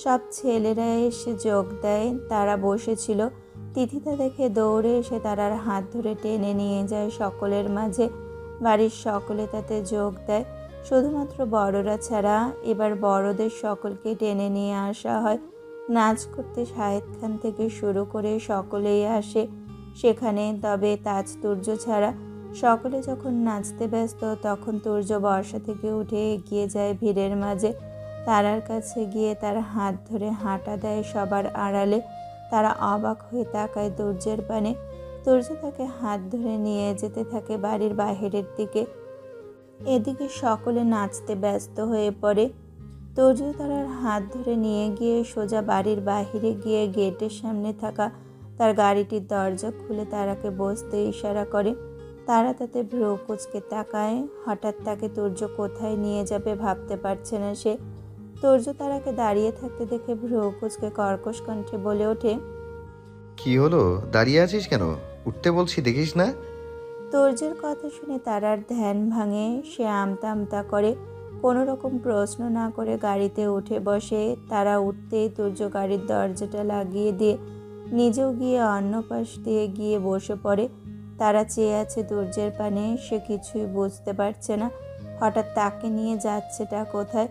সব ছেলেরা এসে যোগ দেয়। তারা বসেছিল। তিথিতা দেখে দৌড়ে এসে তারার হাত ধরে টেনে নিয়ে যায় সকলের মাঝে। বাড়ির সকলে তাতে যোগ দেয়, শুধুমাত্র বড়রা ছাড়া। এবার বড়দের সকলকে টেনে নিয়ে আসা হয়। নাচ করতে শাহেদ খান থেকে শুরু করে সকলেই আসে সেখানে। তবে তাজ তুর্য ছাড়া সকলে যখন নাচতে ব্যস্ত তখন তুর্য বর্ষা থেকে উঠে এগিয়ে যায় ভিড়ের মাঝে। তারার কাছে গিয়ে তার হাত ধরে হাঁটা দেয় সবার আড়ালে। তারা অবাক হয়ে তাকায় তুর্যের পানে। তুর্য তাকে হাত ধরে নিয়ে যেতে থাকে বাড়ির বাহিরের দিকে। এদিকে সকলে নাচতে ব্যস্ত হয়ে পড়ে। তুর্য তারার হাত ধরে নিয়ে গিয়ে সোজা বাড়ির বাহিরে গিয়ে গেটের সামনে থাকা তার গাড়িটির দরজা খুলে তারাকে বসতে ইশারা করে। তারা তাতে ভ্রু কুঁচকে তাকায়। হঠাৎ তাকে তুর্য কোথায় নিয়ে যাবে ভাবতে পারছে না সে। তুর্য তারাকে দাঁড়িয়ে থাকতে দেখে ভ্রু কুঁচকে কর্কশ কণ্ঠে বলে ওঠে। কি হলো, দাঁড়িয়ে আছিস কেন? উঠতে বলছি, দেখিস না? তুর্যের কথা শুনে তারার ধ্যান ভাঙে। সে আমতা আমতা করে, কোনো রকম প্রশ্ন না করে গাড়িতে উঠে বসে। তারা উঠতেই তুর্য গাড়ির দরজাটা লাগিয়ে দিয়ে নিজেও গিয়ে অন্য পাশ দিয়ে গিয়ে বসে পড়ে। তারা চেয়ে আছে তুর্যের পানে। সে কিছুই বুঝতে পারছে না হঠাৎ তাকে নিয়ে যাচ্ছেটা কোথায়।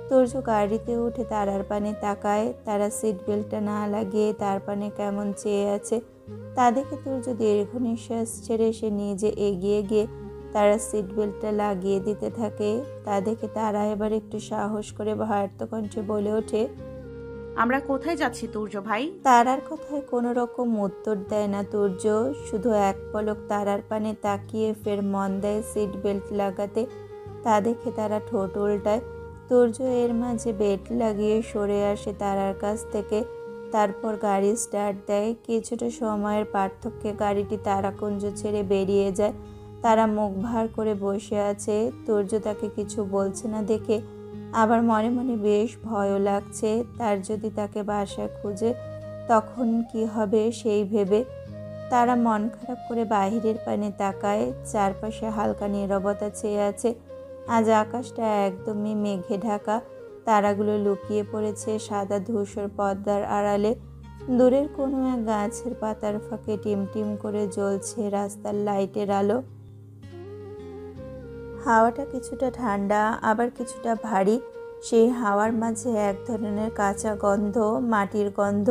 তুর্য গাড়িতে উঠে তারার পানে তাকায়। তারা সিট বেল্টটা না লাগিয়ে তার পানে কেমন চেয়ে আছে তা দেখে তুর্য দীর্ঘ নিঃশ্বাস ছেড়ে সে নিজে এগিয়ে গিয়ে তারা সিট বেল্টটা লাগিয়ে দিতে থাকে। তা দেখে তারা এবার একটু সাহস করে ভয়ার্ত কণ্ঠে বলে ওঠে, আমরা কোথায় যাচ্ছি তুর্য ভাই? তারার কথায় কোনো রকম উত্তর দেয় না তুর্য, শুধু এক পলক তারার পানে তাকিয়ে ফের মন দেয় সিট বেল্ট লাগাতে। তা দেখে তারা ঠোঁট উল্টায়। তুর্য এর মাঝে বেল্ট লাগিয়ে সরে আসে তারার কাছ থেকে। তারপর গাড়ি স্টার্ট দেয়। কিছুটা সময়ের পার্থক্যে গাড়িটি তারাকুঞ্জ ছেড়ে বেরিয়ে যায়। তারা মুখ ভার করে বসে আছে। তুর্য তাকে কিছু বলছে না দেখে আবার মনে মনে বেশ ভয়ও লাগছে। তার যদি তাকে বাসায় খুঁজে তখন কি হবে সেই ভেবে তারা মন খারাপ করে বাহিরের পানে তাকায়। চারপাশে হালকা নীরবতা ছেয়ে আছে। আজ আকাশটা একদমই মেঘে ঢাকা। তারাগুলো লুকিয়ে পড়েছে সাদা ধূসর পর্দার আড়ালে। দূরের কোনো এক গাছের পাতার ফাঁকে টিমটিম করে জ্বলছে রাস্তার লাইটের আলো। হাওয়াটা কিছুটা ঠান্ডা আবার কিছুটা ভারী। সেই হাওয়ার মাঝে এক ধরনের কাঁচা গন্ধ, মাটির গন্ধ,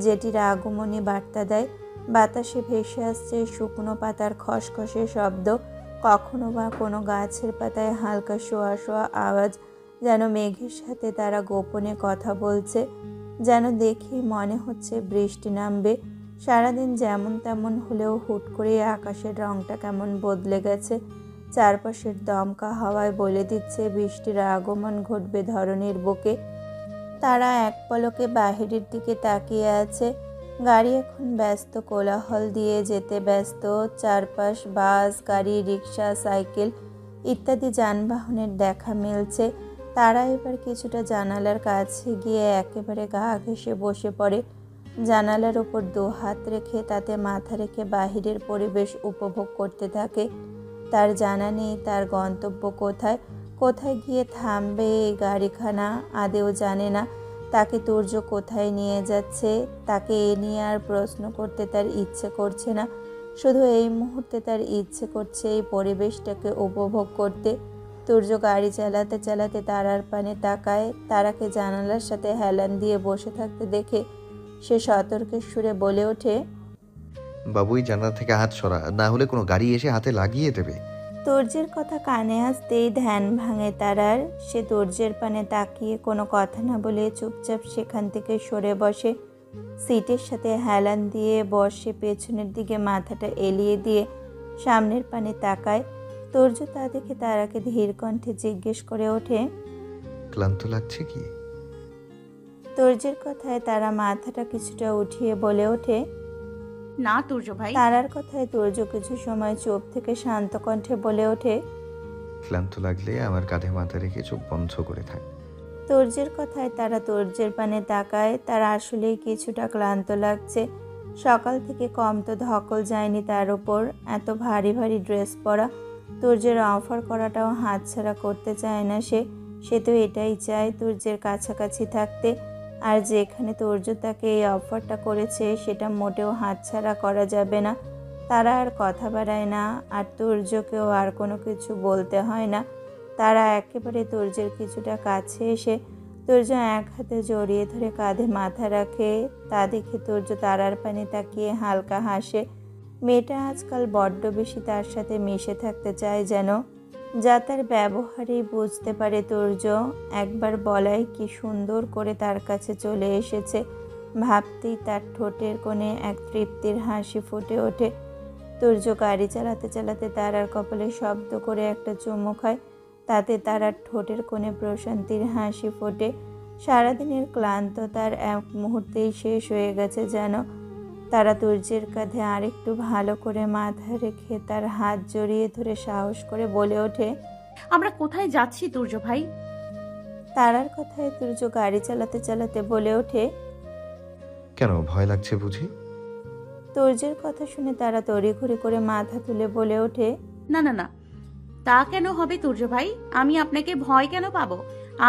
যেটির আগমনী বার্তা দেয়। বাতাসে ভেসে আসছে শুকনো পাতার খসখসে শব্দ, কখনো বা কোনো গাছের পাতায় হালকা শোয়া শোয়া আওয়াজ, যেন মেঘের সাথে তারা গোপনে কথা বলছে। যেন দেখেই মনে হচ্ছে বৃষ্টি নামবে। সারাদিন যেমন তেমন হলেও হুট করে আকাশের রংটা কেমন বদলে গেছে। চারপাশের দমকা হাওয়ায় বলে দিচ্ছে বৃষ্টির আগমন ঘটবে ধরনের বুকে। তারা এক পলকে বাহিরের দিকে তাকিয়ে আছে। গাড়ি এখন ব্যস্ত, কোলাহল দিয়ে যেতে ব্যস্ত। চারপাশ বাস, গাড়ি, রিক্সা, সাইকেল ইত্যাদি যানবাহনের দেখা মিলছে। তারা এবার কিছুটা জানালার কাছে গিয়ে একেবারে গা ঘেঁষে বসে পড়ে। জানালার ওপর দু হাত রেখে তাতে মাথা রেখে বাহিরের পরিবেশ উপভোগ করতে থাকে। তার জানা নেই তার গন্তব্য কোথায়, কোথায় গিয়ে থামবে এই গাড়িখানা আদেও জানে না। তাকে তুর্য কোথায় নিয়ে যাচ্ছে তাকে এ নিয়ে আর প্রশ্ন করতে তার ইচ্ছে করছে না। শুধু এই মুহূর্তে তার ইচ্ছে করছে এই পরিবেশটাকে উপভোগ করতে। তুর্য গাড়ি চালাতে চালাতে তারার পানে তাকায়। তারাকে জানালার সাথে হেলান দিয়ে বসে থাকতে দেখে সে সতর্কের সুরে বলে ওঠে, বাবুই জানালা থেকে হাত সরা, না হলে কোনো গাড়ি এসে হাতে লাগিয়ে দেবে। তুর্যের কথা কানে আসতেই ধ্যান ভাঙে তারার। সে তুর্যের পানে তাকিয়ে কোনো কথা না বলে চুপচাপ সেখান থেকে সরে বসে। সিটের সাথে হেলান দিয়ে বসে পেছনের দিকে মাথাটা এলিয়ে দিয়ে সামনের পানে তাকায়। তুর্য তা দেখে তারাকে ধীর কণ্ঠে জিজ্ঞেস করে ওঠে, ক্লান্ত লাগছে কি? তুর্যের কথায় তারা মাথাটা কিছুটা উঠিয়ে বলে ওঠে, না তুর্য ভাই। তারার কথায় তুর্য কিছু সময় চুপ থেকে শান্ত কণ্ঠে বলে ওঠে, ক্লান্ত লাগলে আমার কাঁধে মাথা রেখে চোখ বন্ধ করে থাক। তুর্যের কথায় তারা তুর্যের পানে তাকায়। তার আসলেই কিছুটা ক্লান্ত লাগছে। সকাল থেকে কম তো ধকল যায়নি তার উপর। এত ভারী ভারী ড্রেস পরা। তুর্যের অফার করাটাও হাতছাড়া করতে চায় না সে তো এটাই চায় তুর্যের কাছাকাছি থাকতে। আর যেখানে তুর্য তাকে এই অফারটা করেছে সেটা মোটেও হাতছাড়া করা যাবে না। তারা আর কথা বাড়ায় না, আর তুর্যকেও আর কোনো কিছু বলতে হয় না। তারা একেবারে তুর্যের কিছুটা কাছে এসে তুর্য এক হাতে জড়িয়ে ধরে কাঁধে মাথা রাখে। তা দেখে তুর্য তারার পানে তাকিয়ে হালকা হাসে। মেয়েটা আজকাল বড্ড বেশি তার সাথে মিশে থাকতে চায় যেন, যা তার ব্যবহারেই বুঝতে পারে তুর্য। একবার বলাই কি সুন্দর করে তার কাছে চলে এসেছে। ভাবতেই তার ঠোঁটের কোণে এক তৃপ্তির হাসি ফুটে ওঠে। তুর্য গাড়ি চালাতে চালাতে তারার কপালে শব্দ করে একটা চুমু খায়। তাতে তারার ঠোঁটের কোণে প্রশান্তির হাসি ফোটে। সারাদিনের ক্লান্ততার এক মুহূর্তেই শেষ হয়ে গেছে যেন। তারা তুর্যের কাঁধে আরেকটু ভালো করে মাথা রেখে তার হাত জড়িয়ে ধরে সাহস করে বলে ওঠে, আমরা কোথায় যাচ্ছি তুর্য ভাই? তারার কথায় তুর্য গাড়ি চালাতে চালাতে বলে ওঠে, কেন, ভয় লাগছে বুঝি? তুর্যের কথা শুনে তারা তড়িঘড়ি করে মাথা তুলে বলে ওঠে, না না না, তা কেন হবে তুর্য ভাই? আমি আপনাকে ভয় কেন পাবো?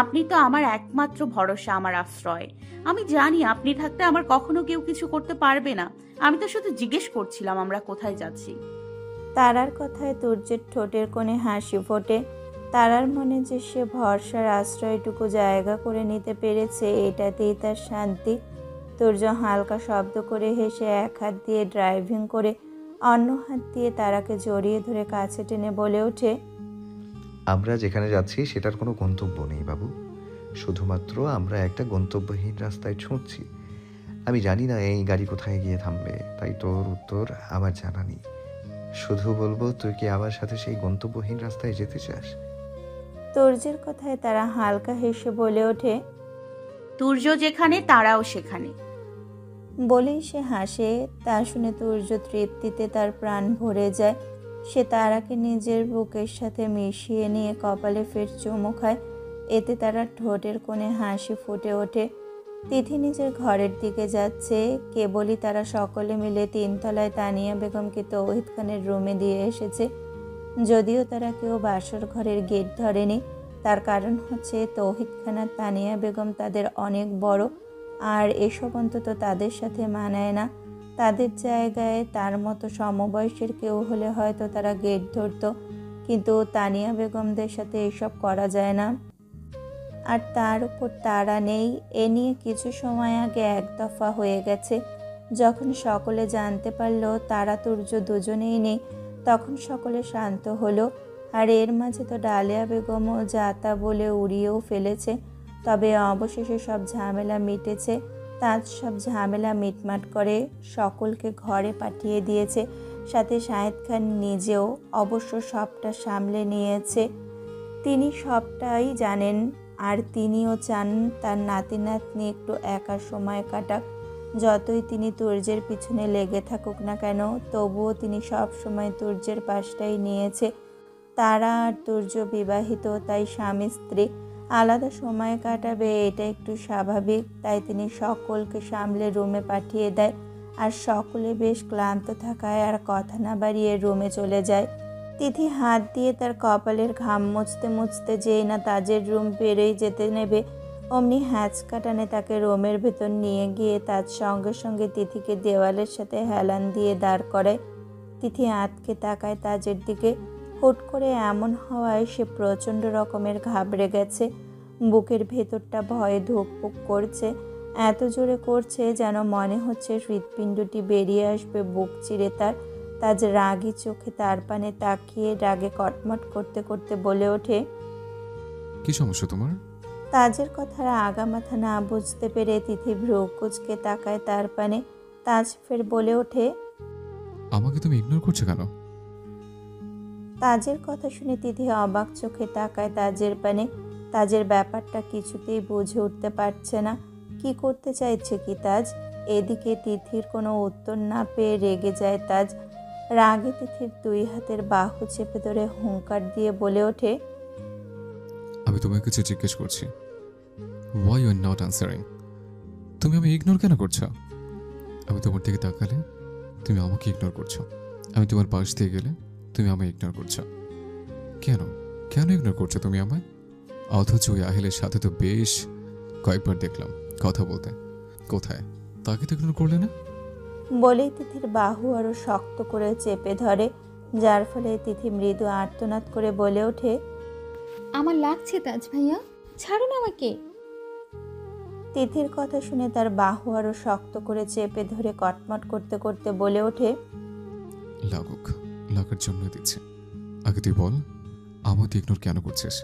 আপনি তো আমার একমাত্র ভরসা, আমার আশ্রয়। আমি জানি আপনি থাকতে আমার কখনো কেউ কিছু করতে পারবে না। আমি তো শুধু জিজ্ঞেস করছিলাম আমরা কোথায় যাচ্ছি। তারার কথায় তুর্যের ঠোঁটের কোণে হাসি ফোটে। তারার মনে যে সে ভরসার আশ্রয়টুকু জায়গা করে নিতে পেরেছে এটাতেই তার শান্তি। তুর্য হালকা শব্দ করে হেসে এক হাত দিয়ে ড্রাইভিং করে অন্য হাত দিয়ে তারাকে জড়িয়ে ধরে কাছে টেনে বলে ওঠে, আমরা যেখানে যাচ্ছি সেটার কোনো গন্তব্য নেই বাবু, শুধুমাত্র আমরা একটা গন্তব্যহীন রাস্তায় ছুটছি। আমি জানি না এই গাড়ি কোথায় গিয়ে থামবে, তাই তোর উত্তর আমার জানা নেই। শুধু বলবো, তুই কি আমার সাথে সেই গন্তব্যহীন রাস্তায় যেতে চাস? তুর্যের কথায় তারা হালকা হেসে বলে ওঠে, তুর্য যেখানে তারাও সেখানে। বলেই সে হাসে। তা শুনে তুর্য তৃপ্তিতে তার প্রাণ ভরে যায়। সে তারাকে নিজের বুকের সাথে মিশিয়ে নিয়ে কপালে ফের চুমু খায়। এতে তারা ঠোঁটের কোণে হাসি ফুটে ওঠে। তিথি নিজের ঘরের দিকে যাচ্ছে। কেবলই তারা সকলে মিলে 3 তলায় তানিয়া বেগমকে তৌহিদ খানের রুমে দিয়ে এসেছে। যদিও তারা কেউ বাসর ঘরের গেট ধরেনি, তার কারণ হচ্ছে তৌহিদ খান আর তানিয়া বেগম তাদের অনেক বড়, আর এসব অন্তত তাদের সাথে মানায় না। তাদের জায়গায় তার মতো সমবয়সের কেউ হলে হয়তো তারা গেট ধরতো, কিন্তু তানিয়া বেগমদের সাথে এসব করা যায় না। আর তার উপর তারা নেই। এ নিয়ে কিছু সময় আগে এক দফা হয়ে গেছে। যখন সকলে জানতে পারলো তারা তুর্য দুজনেই নেই, তখন সকলে শান্ত হলো। আর এর মাঝে তো ডালিয়া বেগমও যা তা বলে উড়িয়েও ফেলেছে। তবে অবশেষে সব ঝামেলা মিটেছে। তাজ সব ঝামেলা মিটমাট করে সকলকে ঘরে পাঠিয়ে দিয়েছে। সাথে শাহেদ খান নিজেও অবশ্য সবটা সামলে নিয়েছে। তিনি সবটাই জানেন, আর তিনিও চান তার নাতি নাতনি একটু একা সময় কাটাক। যতই তিনি তুর্যের পিছনে লেগে থাকুক না কেন, তবুও তিনি সব সময় তুর্যের পাশটাই নিয়েছে। তারা আর তুর্য বিবাহিত, তাই স্বামী স্ত্রী আলাদা সময় কাটাবে এটা একটু স্বাভাবিক। তাই তিনি সকলকে সামলে রুমে পাঠিয়ে দেয়। আর সকলে বেশ ক্লান্ত থাকায় আর কথা না বাড়িয়ে রুমে চলে যায়। তিথি হাত দিয়ে তার কপালের ঘাম মুছতে মুছতে যেই না তাজের রুম বেরোই যেতে নেবে, অমনি হ্যাঁচকা টানে তাকে রুমের ভেতর নিয়ে গিয়ে তার সঙ্গে সঙ্গে তিথিকে দেওয়ালের সাথে হেলান দিয়ে দাঁড় করায়। তিথি আঁতকে তাকায় তাজের দিকে। হুট করে এমন হওয়ায় সে প্রচণ্ড রকমের ঘাবড়ে গেছে। বুকের ভেতরটা ভয়ে ধুকপুক করছে, এত জোরে করছে যেন মনে হচ্ছে হৃৎপিণ্ডটি বেরিয়ে আসবে বুক চিরে তার। তাজ রাগী চোখে তার পানে তাকিয়ে রাগে কটমট করতে করতে বলে ওঠে, কি সমস্যা তোমার? তাজের কথার আগা মাথা না বুঝতে পেরে তিথি ভ্রু কুঁচকে তাকায় তার পানে। তাজ ফের বলে ওঠে, আমাকে তুমি ইগনোর করছো কেন? তাজের কথা শুনে তিথি অবাক চোখে তাকায় তাজের পানে। তাজের ব্যাপারটা কিছুতেই বুঝে উঠতে পারছে না। কি করতে চাইছে কি তাজ? এদিকে তিথির কোনো উত্তর না পেয়ে রেগে যায় তাজ। রাগে তিথির 2 হাতের বাহু চেপে ধরে হুঙ্কার দিয়ে বলে ওঠে, আমি তোমাকে কিছু জিজ্ঞেস করছি। Why you are not answering? তুমি আমি ইগনোর কেন করছো? আমি তোমার দিকে তাকালে তুমি আমাকে ইগনোর করছো, আমি তোমার পাশ দিয়ে গেলে তুমি আমায় ইগনোর করছো। কেন কেন ইগনোর করছো তুমি আমায়? অথচ ওই আহিলের সাথে তো বেশ কয়েকবার দেখলাম কথা বলতে, কোথায় তাকে তো ইগনোর করলে না? বলেই তিথির বাহু আরো শক্ত করে চেপে ধরে, যার ফলে তিথি মৃদু আর্তনাদ করে বলে ওঠে, আমার লাগছে তাজ ভাইয়া, ছাড়ুন আমাকে। তিথির কথা শুনে তার বাহু আরো শক্ত করে চেপে ধরে কটমট করতে করতে বলে ওঠে, লাগুক, লাগার জন্য দিচ্ছে। আগে তুই বল, আমাকে ইগনোর কেন করছিস?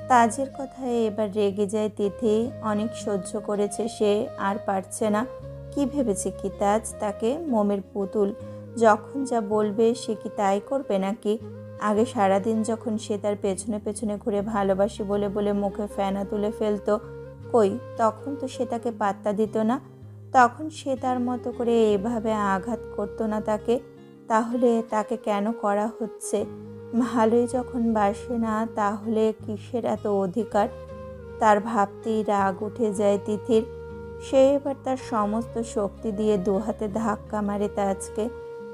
তাজের কথায় এবার রেগে যায় তিথি। অনেক সহ্য করেছে সে, আর পারছে না। কি ভেবেছে কি তাজ তাকে মোমের পুতুল? যখন যা বলবে সে কি তাই করবে নাকি? আগে সারাদিন যখন সে তার পেছনে পেছনে ঘুরে ভালোবাসি বলে বলে মুখে ফেনা তুলে ফেলতো, কই তখন তো সে তাকে পাত্তা দিত না। তখন সে তার মতো করে এভাবে আঘাত করতো না তাকে। তাহলে তাকে কেন করা হচ্ছে? ভালোই যখন বাসে না, তাহলে কিসের এত অধিকার? তার ভাবতেই রাগ উঠে যায় তিথির। সে এবার তার সমস্ত শক্তি দিয়ে 2 হাতে ধাক্কা মারে তাজকে।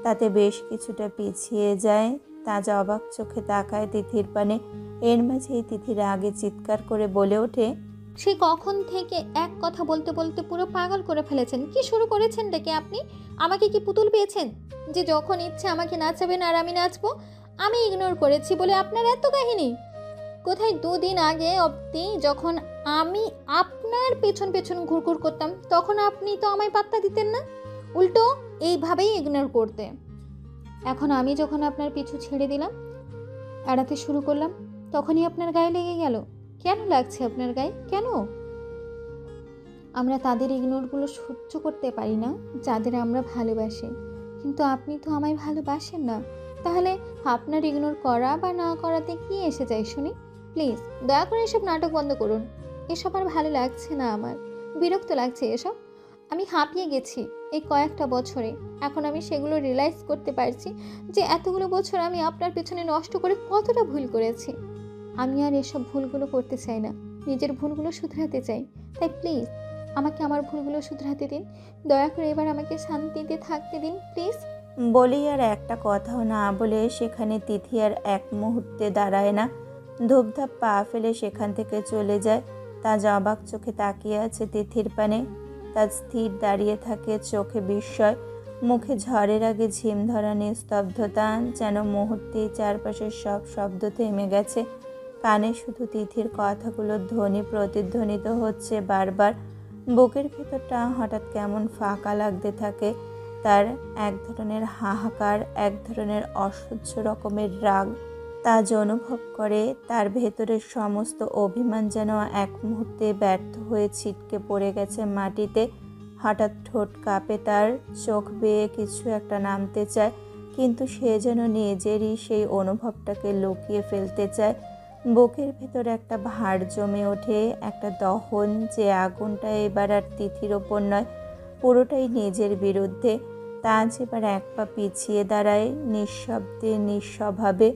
তাতে বেশ কিছুটা পিছিয়ে যায়। তাজ অবাক চোখে তাকায় তিথির পানে। এর মাঝেই তিথি রাগে চিৎকার করে বলে ওঠে, সে কখন থেকে এক কথা বলতে বলতে পুরো পাগল করে ফেলেছেন। কি শুরু করেছেন ডেকে আপনি? আমাকে কি পুতুল পেয়েছেন যে যখন ইচ্ছে আমাকে নাচাবেন আর আমি নাচবো? আমি ইগনোর করেছি বলে আপনার এত কাহিনী? কোথায় 2 দিন আগে অবধি যখন আমি আপনার পেছন পেছন ঘুরঘুর করতাম তখন আপনি তো আমায় পাত্তা দিতেন না, উল্টো এইভাবেই ইগনোর করতে। এখন আমি যখন আপনার পিছু ছেড়ে দিলাম, এড়াতে শুরু করলাম, তখনই আপনার গায়ে লেগে গেল। কেন লাগছে আপনার গায়ে? কেন? আমরা তাদের ইগনোরগুলো সহ্য করতে পারি না যাদের আমরা ভালোবাসি, কিন্তু আপনি তো আমায় ভালোবাসেন না। তাহলে আপনার ইগনোর করা বা না করাতে কি এসে যায় শুনি? প্লিজ দয়া করে এসব নাটক বন্ধ করুন। এসব আর ভালো লাগছে না, আমার বিরক্ত লাগছে এসব। আমি হাঁপিয়ে গেছি এই কয়েকটা বছরে। এখন আমি সেগুলো রিয়েলাইজ করতে পারছি যে এতগুলো বছর আমি আপনার পেছনে নষ্ট করে কতটা ভুল করেছি। আমি আর এসব ভুলগুলো করতে চাই না, নিজের ভুলগুলো শুধরাতে চাই। তাই প্লিজ আমাকে আমার ভুলগুলো শুধরাতে দিন। দয়া করে এবার আমাকে শান্তিতে থাকতে দিন প্লিজ। বলেই আর একটা কথাও না বলে সেখানে তিথি আর এক মুহূর্তে দাঁড়ায় না, ধূপধাপ পা ফেলে সেখান থেকে চলে যায়। তা অবাক চোখে তাকিয়ে আছে তিথির পানে। তার স্থির দাঁড়িয়ে থাকে, চোখে বিস্ময়, মুখে ঝড়ের আগে ঝিম ধরা নিস্তব্ধতা, যেন মুহূর্তেই চারপাশের সব শব্দ থেমে গেছে। কানে শুধু তিথির কথাগুলো ধ্বনি প্রতিধ্বনিত হচ্ছে বারবার। বুকের ভেতরটা হঠাৎ কেমন ফাঁকা লাগতে থাকে। তার এক ধরনের হাহাকার, এক ধরনের অসহ্য রকমের রাগ তা অনুভব করে। তার ভেতরের সমস্ত অভিমান যেন এক মুহূর্তে ব্যর্থ হয়ে ছিটকে পড়ে গেছে মাটিতে। হঠাৎ ঠোঁট কাঁপে, তার চোখ বেয়ে কিছু একটা নামতে চায়, কিন্তু সে যেন নিজেরই সেই অনুভবটাকে লুকিয়ে ফেলতে চায়। বুকের ভেতর একটা ভার জমে ওঠে, একটা দহন, যে আগুনটা এবার আর তিথির ওপর নয়, পুরোটাই নিজের বিরুদ্ধে। তা এবার এক পা পিছিয়ে দাঁড়ায়, নিঃশব্দে নিঃস্বভাবে।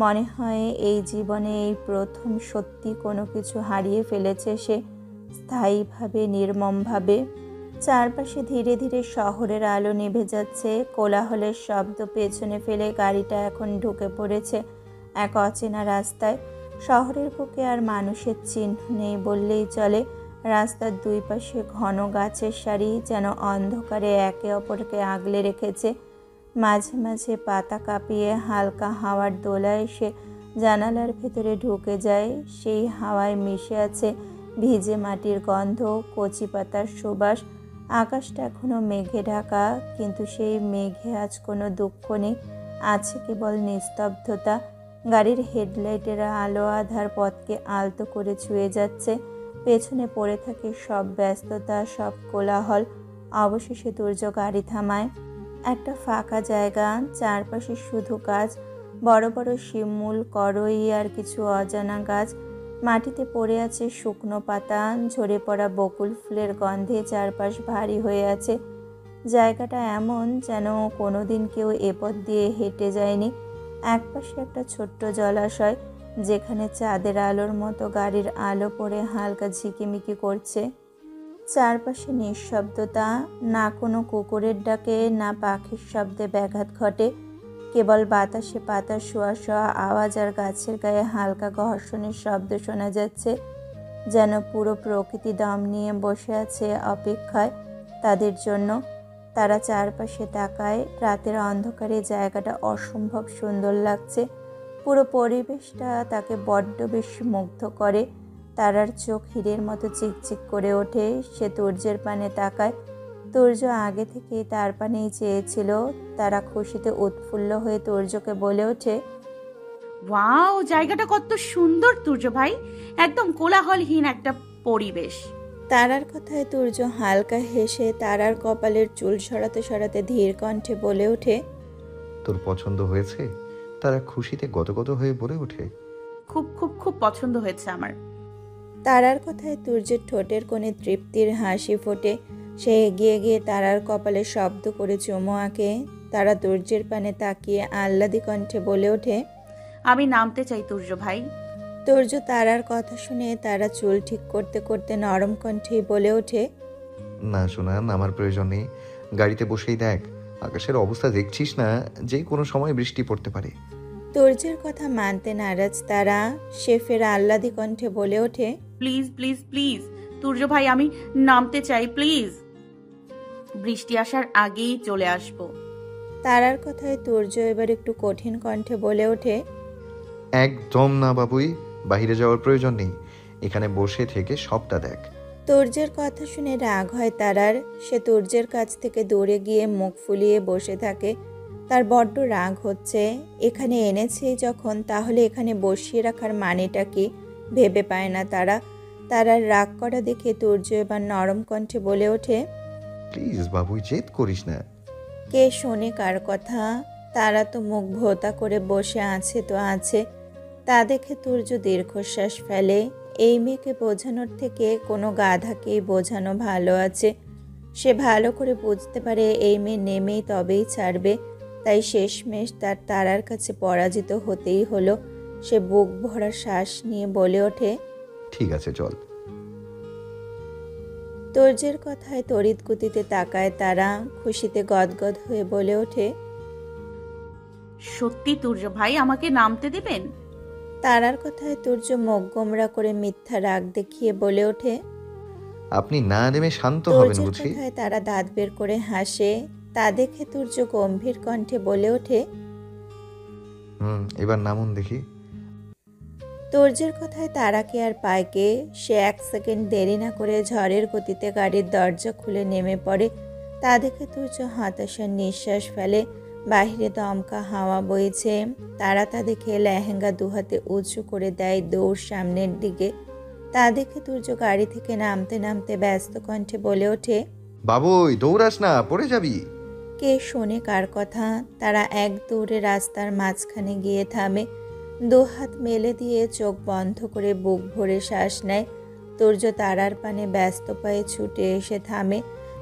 মনে হয় এই জীবনে এই প্রথম সত্যি কোনো কিছু হারিয়ে ফেলেছে সে, স্থায়ীভাবে, নির্মমভাবে। চারপাশে ধীরে ধীরে শহরের আলো নিভে যাচ্ছে, কোলাহলের শব্দ পেছনে ফেলে গাড়িটা এখন ঢুকে পড়েছে এক অচেনা রাস্তায়। শহরের বুকে আর মানুষের চিহ্ন নেই বললেই চলে। রাস্তার দুই পাশে ঘন গাছের সারি যেন অন্ধকারে একে অপরকে আগলে রেখেছে। মাঝে মাঝে পাতা কাঁপিয়ে হালকা হাওয়ার দোলা এসে জানালার ভেতরে ঢুকে যায়। সেই হাওয়ায় মিশে আছে ভিজে মাটির গন্ধ, কচি পাতার সুবাস। আকাশটা এখনো মেঘে ঢাকা, কিন্তু সেই মেঘে আজ কোনো দুঃখ নেই, আছে কেবল নিস্তব্ধতা। গাড়ির হেডলাইটের আলো আধার পথকে আলতো করে ছুঁয়ে যাচ্ছে। পেছনে পড়ে থাকে সব ব্যস্ততা, সব কোলাহল। অবশেষে তুর্য গাড়ি থামায় একটা ফাঁকা জায়গা, চারপাশে শুধু গাছ, বড় বড় শিমুল, করই আর কিছু অজানা গাছ। মাটিতে পড়ে আছে শুকনো পাতা, ঝরে পড়া বকুল ফুলের গন্ধে চারপাশ ভারী হয়ে আছে। জায়গাটা এমন যেন কোনোদিন কেউ এ পথ দিয়ে হেঁটে যায়নি। একপাশে একটা ছোট্ট জলাশয়, যেখানে চাঁদের আলোর মতো গাড়ির আলো পড়ে হালকা ঝিকিমিকি করছে। চারপাশে নিঃশব্দতা, না কোনো কুকুরের ডাকে, না পাখির শব্দে ব্যাঘাত ঘটে। কেবল বাতাসে পাতা শোয়া শোয়া আওয়াজ আর গাছের গায়ে হালকা ঘর্ষণের শব্দ শোনা যাচ্ছে, যেন পুরো প্রকৃতি দম নিয়ে বসে আছে অপেক্ষায় তাদের জন্য। তারা চারপাশে তাকায়। রাতের অন্ধকারে জায়গাটা অসম্ভব সুন্দর লাগছে। পুরো পরিবেশটা তাকে বড্ড বেশি মুগ্ধ করে। তারার চোখ হীরের মতো চিকচিক করে ওঠে। সে তুর্যের পানে তাকায়। তুর্য আগে থেকে তার পানেই চেয়েছিল। তারা খুশিতে উৎফুল্ল হয়ে তুর্যকে বলে ওঠে, ওয়াও, জায়গাটা কত সুন্দর তুর্য ভাই, একদম কোলাহলহীন একটা পরিবেশ। তারার কথায় তুর্য হালকা হেসে তারার কপালের চুল সরাতে সরাতে ধীর কণ্ঠে বলে ওঠে, তোর পছন্দ হয়েছে? তারা খুশিতে গদগদ হয়ে বলে ওঠে, খুব খুব খুব পছন্দ হয়েছে আমার। তারার কথায় তুর্যের ঠোঁটের কোণে তৃপ্তির হাসি ফোটে। সে এগিয়ে গিয়ে তারার কপালে শব্দ করে চুমো আঁকে। তারা তুর্যের পানে তাকিয়ে আহ্লাদি কণ্ঠে বলে ওঠে, আমি নামতে চাই তুর্য ভাই। তুর্য তারার কথা শুনে তারা চুল ঠিক করতে করতে নরম কণ্ঠেই বলে ওঠে, না শোনা, নামার প্রয়োজন নেই, গাড়িতে বসেই দেখ, আকাশের অবস্থা দেখছিস না, যে কোনো সময় বৃষ্টি পড়তে পারে। তুর্যের কথা মানতে নারাজ তারা। সে ফের আহ্লাদি কণ্ঠে বলে ওঠে, প্লিজ প্লিজ প্লিজ তুর্য ভাই, আমি নামতে চাই প্লিজ। বৃষ্টি আসার আগেই চলে আসবো। তারার কথায় তুর্য এবার একটু কঠিন কণ্ঠে বলে ওঠে, একদম না বাবুই, বাইরে যাওয়ার প্রয়োজন নেই, এখানে বসে থেকে সবটা দেখ। তুর্যের কথা শুনে রাগ হয় তারার। সে তুর্যের কাছ থেকে দূরে গিয়ে মুখ ফুলিয়ে বসে থাকে। তার বড্ড রাগ হচ্ছে। এখানে এনেছে যখন, তাহলে এখানে বসিয়ে রাখার মানেটা কি ভেবে পায় না তারা। তারার রাগ করা দেখে তুর্য এবার নরম কণ্ঠে বলে ওঠে, প্লিজ বাবুই, জেদ করিস না। কে শোনে কার কথা? তারা তো মুখ ভোতা করে বসে আছে তো আছে। তা দেখে তুর্য দীর্ঘশ্বাস ফেলে। এই মেয়েকে বোঝানোর থেকে কোনো গাধাকেই বোঝানো ভালো আছে। সে ভালো করে বুঝতে পারে এই মেয়ে নেমেই তবেই ছাড়বে। তাই শেষমেশ তার তারার কাছে পরাজিত হতেই হলো। সে বুক ভরা শ্বাস নিয়ে বলে ওঠে, ঠিক আছে চল। তুর্যের কথায় তড়িৎ গতিতে তাকায় তারা। খুশিতে গদগদ হয়ে বলে ওঠে, সত্যি তুর্য ভাই, আমাকে নামতে দেবেন? তারার কথায় তুর্য মুখ গোমরা করে মিথ্যা রাগ দেখিয়ে বলে ওঠে, আপনি না নেমে শান্ত হবেন তুর্যের বুঝি? কথায় তারা দাঁত বের করে হাসে। তা দেখে তুর্য গম্ভীর কণ্ঠে বলে ওঠে, এবার নামুন দেখি। তুর্যের কথায় তারাকে আর পায়কে। সে 1 সেকেন্ড দেরি না করে ঝড়ের গতিতে গাড়ির দরজা খুলে নেমে পড়ে। তা দেখে তুর্য হতাশার নিঃশ্বাস ফেলে। বাহিরে দমকা হাওয়া বইছে। তারা তা দেখে লেহেঙ্গা দুহাতে উঁচু করে দেয় দৌড় সামনের দিকে। তা দেখে তুর্য গাড়ি থেকে নামতে নামতে ব্যস্ত কণ্ঠে বলে ওঠে, বাবুই দৌড়াস না, পড়ে যাবি। কে শোনে কার কথা? তারা এক দৌড়ে রাস্তার মাঝখানে গিয়ে থামে। 2 হাত মেলে দিয়ে চোখ বন্ধ করে বুক ভরে শ্বাস নেয়। তুর্য তারার পানে ব্যস্ত পায়ে ছুটে এসে থামে।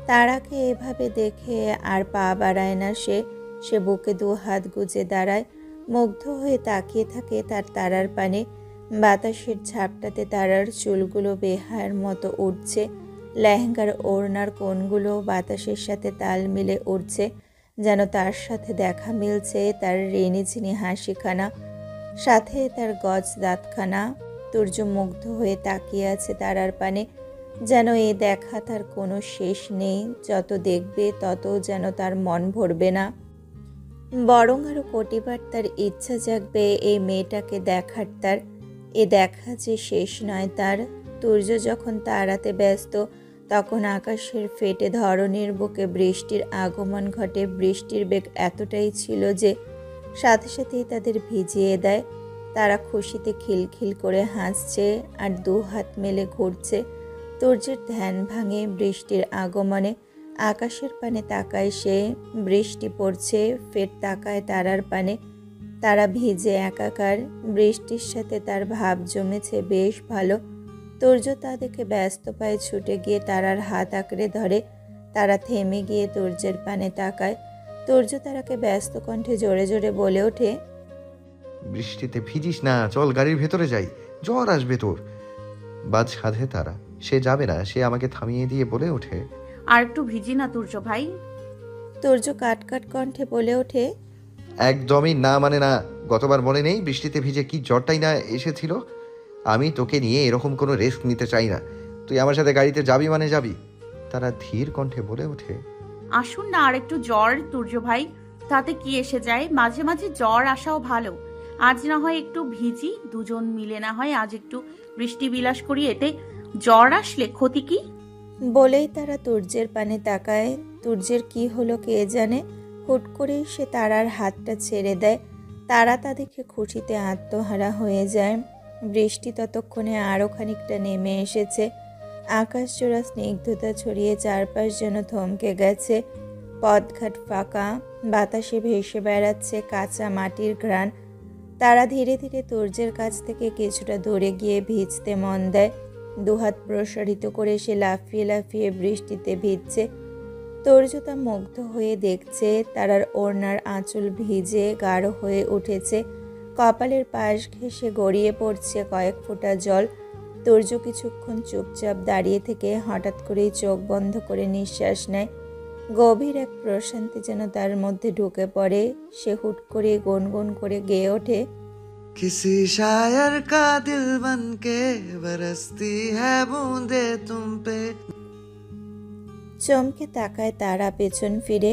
তারাকে এভাবে দেখে আর পা বাড়ায় না সে। সে বুকে 2 হাত গুজে দাঁড়ায়, মুগ্ধ হয়ে তাকিয়ে থাকে তার তারার পানে। বাতাসের ঝাপটাতে তারার চুলগুলো বেহায়ের মতো উঠছে। লেহেঙ্গার ওড়নার কোণগুলো বাতাসের সাথে তাল মিলে উঠছে, যেন তার সাথে দেখা মিলছে তার রেনিঝিনি হাসিখানা, সাথে তার গজ দাঁতখানা। তুর্য মুগ্ধ হয়ে তাকিয়ে আছে তারার পানে, যেন এই দেখা তার কোনো শেষ নেই। যত দেখবে তত যেন তার মন ভরবে না, বরং আরও কোটিবার তার ইচ্ছা জাগবে এই মেয়েটাকে দেখার। তার এ দেখা যে শেষ নয় তার। তুর্য যখন তাড়াতে ব্যস্ত, তখন আকাশের ফেটে ধরনের বুকে বৃষ্টির আগমন ঘটে। বৃষ্টির বেগ এতটাই ছিল যে সাথে সাথেই তাদের ভিজিয়ে দেয়। তারা খুশিতে খিলখিল করে হাসছে আর 2 হাত মেলে ঘুরছে। তুর্যের ধ্যান ভাঙে বৃষ্টির আগমনে। আকাশের পানে তাকায় সে, বৃষ্টি পড়ছে। ফের তাকায় তারার পানে, তারা ভিজে একাকার। বৃষ্টির সাথে তার ভাব জমেছে বেশ ভালো। তুর্য তা দেখে ব্যস্ত পায়ে ছুটে গিয়ে তারার হাত আঁকড়ে ধরে। তারা থেমে গিয়ে তুর্যের পানে তাকায়। তুর্য তারাকে ব্যস্ত কণ্ঠে জোরে জোরে বলে ওঠে, বৃষ্টিতে ভিজিস না, চল গাড়ির ভেতরে যাই, জ্বর আসবে তোর। বাজ সাধে তারা, সে যাবে না। সে আমাকে থামিয়ে দিয়ে বলে ওঠে, আর একটু ভিজি না তুর্য ভাই। তুর্য কাটকাট কণ্ঠে বলে ওঠে, একদমই না মানে না। গতবার মনে নেই বৃষ্টিতে ভিজে কি জ্বরটাই না এসেছিল? আমি তোকে নিয়ে এরকম কোনো রিস্ক নিতে চাই না। তুই আমার সাথে গাড়িতে যাবি মানে যাবি। তারা ধীর কণ্ঠে বলে ওঠে, আসুন না, আর একটু জ্বর তুর্য ভাই, তাতে কি এসে যায়? মাঝে মাঝে জ্বর আসাও ভালো। আজ না হয় একটু ভিজি, দুজন মিলে না হয় আজ একটু বৃষ্টি বিলাস করি, এতে জ্বর আসলে ক্ষতি কি? বলেই তারা তুর্যের পানে তাকায়। তুর্যের কি হলো কে জানে, হুট করেই সে তারার হাতটা ছেড়ে দেয়। তারা তা দেখে খুশিতে আত্মহারা হয়ে যায়। বৃষ্টি ততক্ষণে আরও খানিকটা নেমে এসেছে। আকাশ জোড়া স্নিগ্ধতা ছড়িয়ে চারপাশ যেন থমকে গেছে। পথঘাট ফাঁকা, বাতাসে ভেসে বেড়াচ্ছে কাঁচা মাটির ঘ্রাণ। তারা ধীরে ধীরে তুর্যের কাছ থেকে কিছুটা দূরে গিয়ে ভিজতে মন দেয়। 2 হাত প্রসারিত করে সে লাফিয়ে লাফিয়ে বৃষ্টিতে ভিজছে। তুর্য তা মুগ্ধ হয়ে দেখছে। তারার ওড়নার আঁচল ভিজে গাঢ় হয়ে উঠেছে, কপালের পাশ ঘেঁষে গড়িয়ে পড়ছে কয়েক ফোঁটা জল। তুর্য কিছুক্ষণ চুপচাপ দাঁড়িয়ে থেকে হঠাৎ করেই চোখ বন্ধ করে নিঃশ্বাস নেয়। গভীর এক প্রশান্তি যেন তার মধ্যে ঢুকে পড়ে। সে হুট করে গুনগুন করে গেয়ে ওঠে, किसी शायर का दिल बन के बरसती है बूंदे तुम पे। চমকে তাকায় তারা পেছন ফিরে।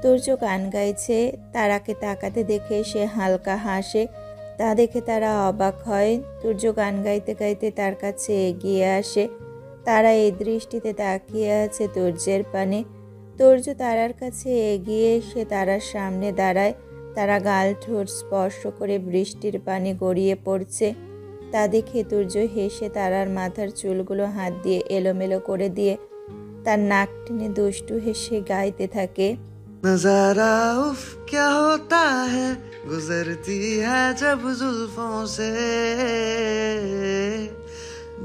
তুর্য গান গাইছে, তারাকে তাকাতে দেখে সে হালকা হাসে। তা দেখে তারা অবাক হয়। তুর্য গান গাইতে গাইতে তার কাছে এগিয়ে আসে। তারা এই দৃষ্টিতে তাকিয়ে আছে তুর্যের পানে। তুর্য তারার কাছে এগিয়ে এসে তারার সামনে দাঁড়ায়। তারা গাল ঠোঁট স্পর্শ করে বৃষ্টির পানি গড়িয়ে পড়ছে। তা দেখে তুর্য হেসে তারার মাথার চুলগুলো হাত দিয়ে এলোমেলো করে দিয়ে তার নাক টেনে দুষ্টু হেসে গাইতে থাকে। नजारा उफ क्या होता है गुजरती है जब जुल्फों से,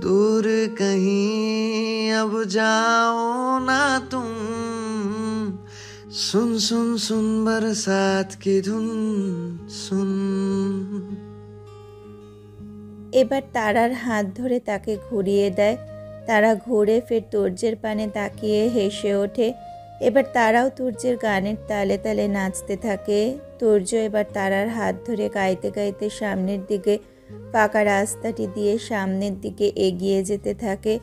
दूर कहीं अब जाओ ना तुम, सुन सुन सुन बरसात की धुन सुन। এবার তারার হাত ধরে তাকে ঘুরিয়ে দেয়। তারা ঘুরে ফের তুর্যের পানে তাকিয়ে হেসে ওঠে। এবার তারাও তুর্যের গানের তালে তালে নাচতে থাকে। তুর্য এবার তারার হাত ধরে গাইতে গাইতে সামনের দিকে ফাঁকা রাস্তাটি দিয়ে সামনের দিকে এগিয়ে যেতে থাকে।